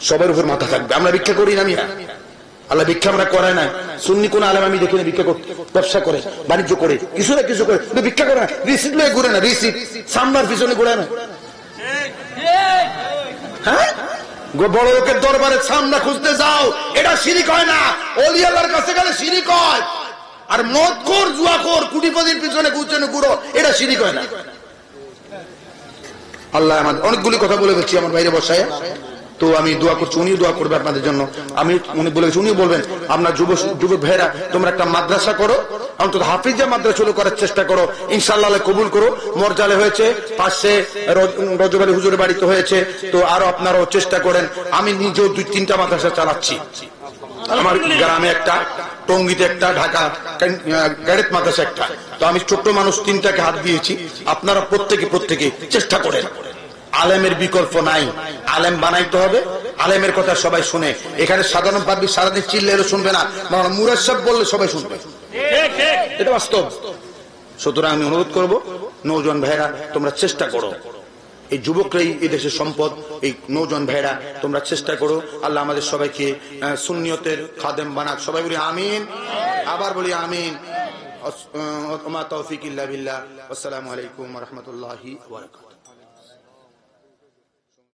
সবার উপর মাথা থাকবে। আমরা ভিক্ষা করি না, মিয়া আল্লাহ ভিক্ষা আমরা করে না। সুন্নি কোন আলেম আমি দেখি না ভিক্ষা করতে। ব্যবসা করে, বাণিজ্য করে, কিছু না কিছু করে, ভিক্ষা করে না। রিসিট লয়ে ঘুরে না, রিসিট সামনার পিছনে ঘুরে না। হ্যাঁ, বড় লোকের দরবারে সামনে খুঁজতে যাও, এটা শিরিক হয় না। ওলিয়ার কাছে গেলে শিরিক হয়। আর মদখোর, জুয়াখোর, কুটিপতির পিছনে ঘুরো, এটা শিরিক হয় না। আল্লাহ আমাদের অনেকগুলি কথা বলে গেছি আমার বাইরে বসায়, তো আমি দোয়া করছি, উনি দোয়া করবে আপনাদের জন্য। আমি উনি বলে গেছি, উনি বলবেন আপনার যুবক ভাইরা তোমরা একটা মাদ্রাসা করো, অন্তত হাফিজা মাদ্রাসা শুরু করার চেষ্টা করো, ইনশাআল্লাহ কবুল করো। মরজালে হয়েছে, পাশে রজব আলী হুজুরের বাড়িতে হয়েছে, তো আরো আপনারাও চেষ্টা করেন। আমি নিজেও 2-3টা মাদ্রাসা চালাচ্ছি। আমার গ্রামে একটা, টঙ্গিতে একটা, ঢাকা গ্যারেট মাদ্রাসা একটা। তো আমি ছোট্ট মানুষ 3টাকে হাত দিয়েছি। আপনারা প্রত্যেকে চেষ্টা করেন। আলেমের বিকল্প নাই, আলেম বানাইতে হবে। আলেমের কথা সবাই শুনে, এখানে সাধারণ পাবলিক সারাদিন চিল্লাইলে শুনবে না, মুরাদ সাহেব বললে সবাই শুনবে, এটা বাস্তব। সুতরাং আমি অনুরোধ করব, নওজোয়ান ভাইরা তোমরা চেষ্টা করো। এই যুবকরাই এই দেশের সম্পদ, এই নওজোয়ান ভাইরা তোমরা চেষ্টা করো। আল্লাহ আমাদের সবাইকে সুন্নিয়তের খাদেম বানাক। সবাই বলি আমিন, আবার বলি আমিন। ওমা তৌফিক ইল্লা বিল্লাহ। আসসালামু আলাইকুম ওয়া রাহমাতুল্লাহি ওয়া বারাকাতুহু।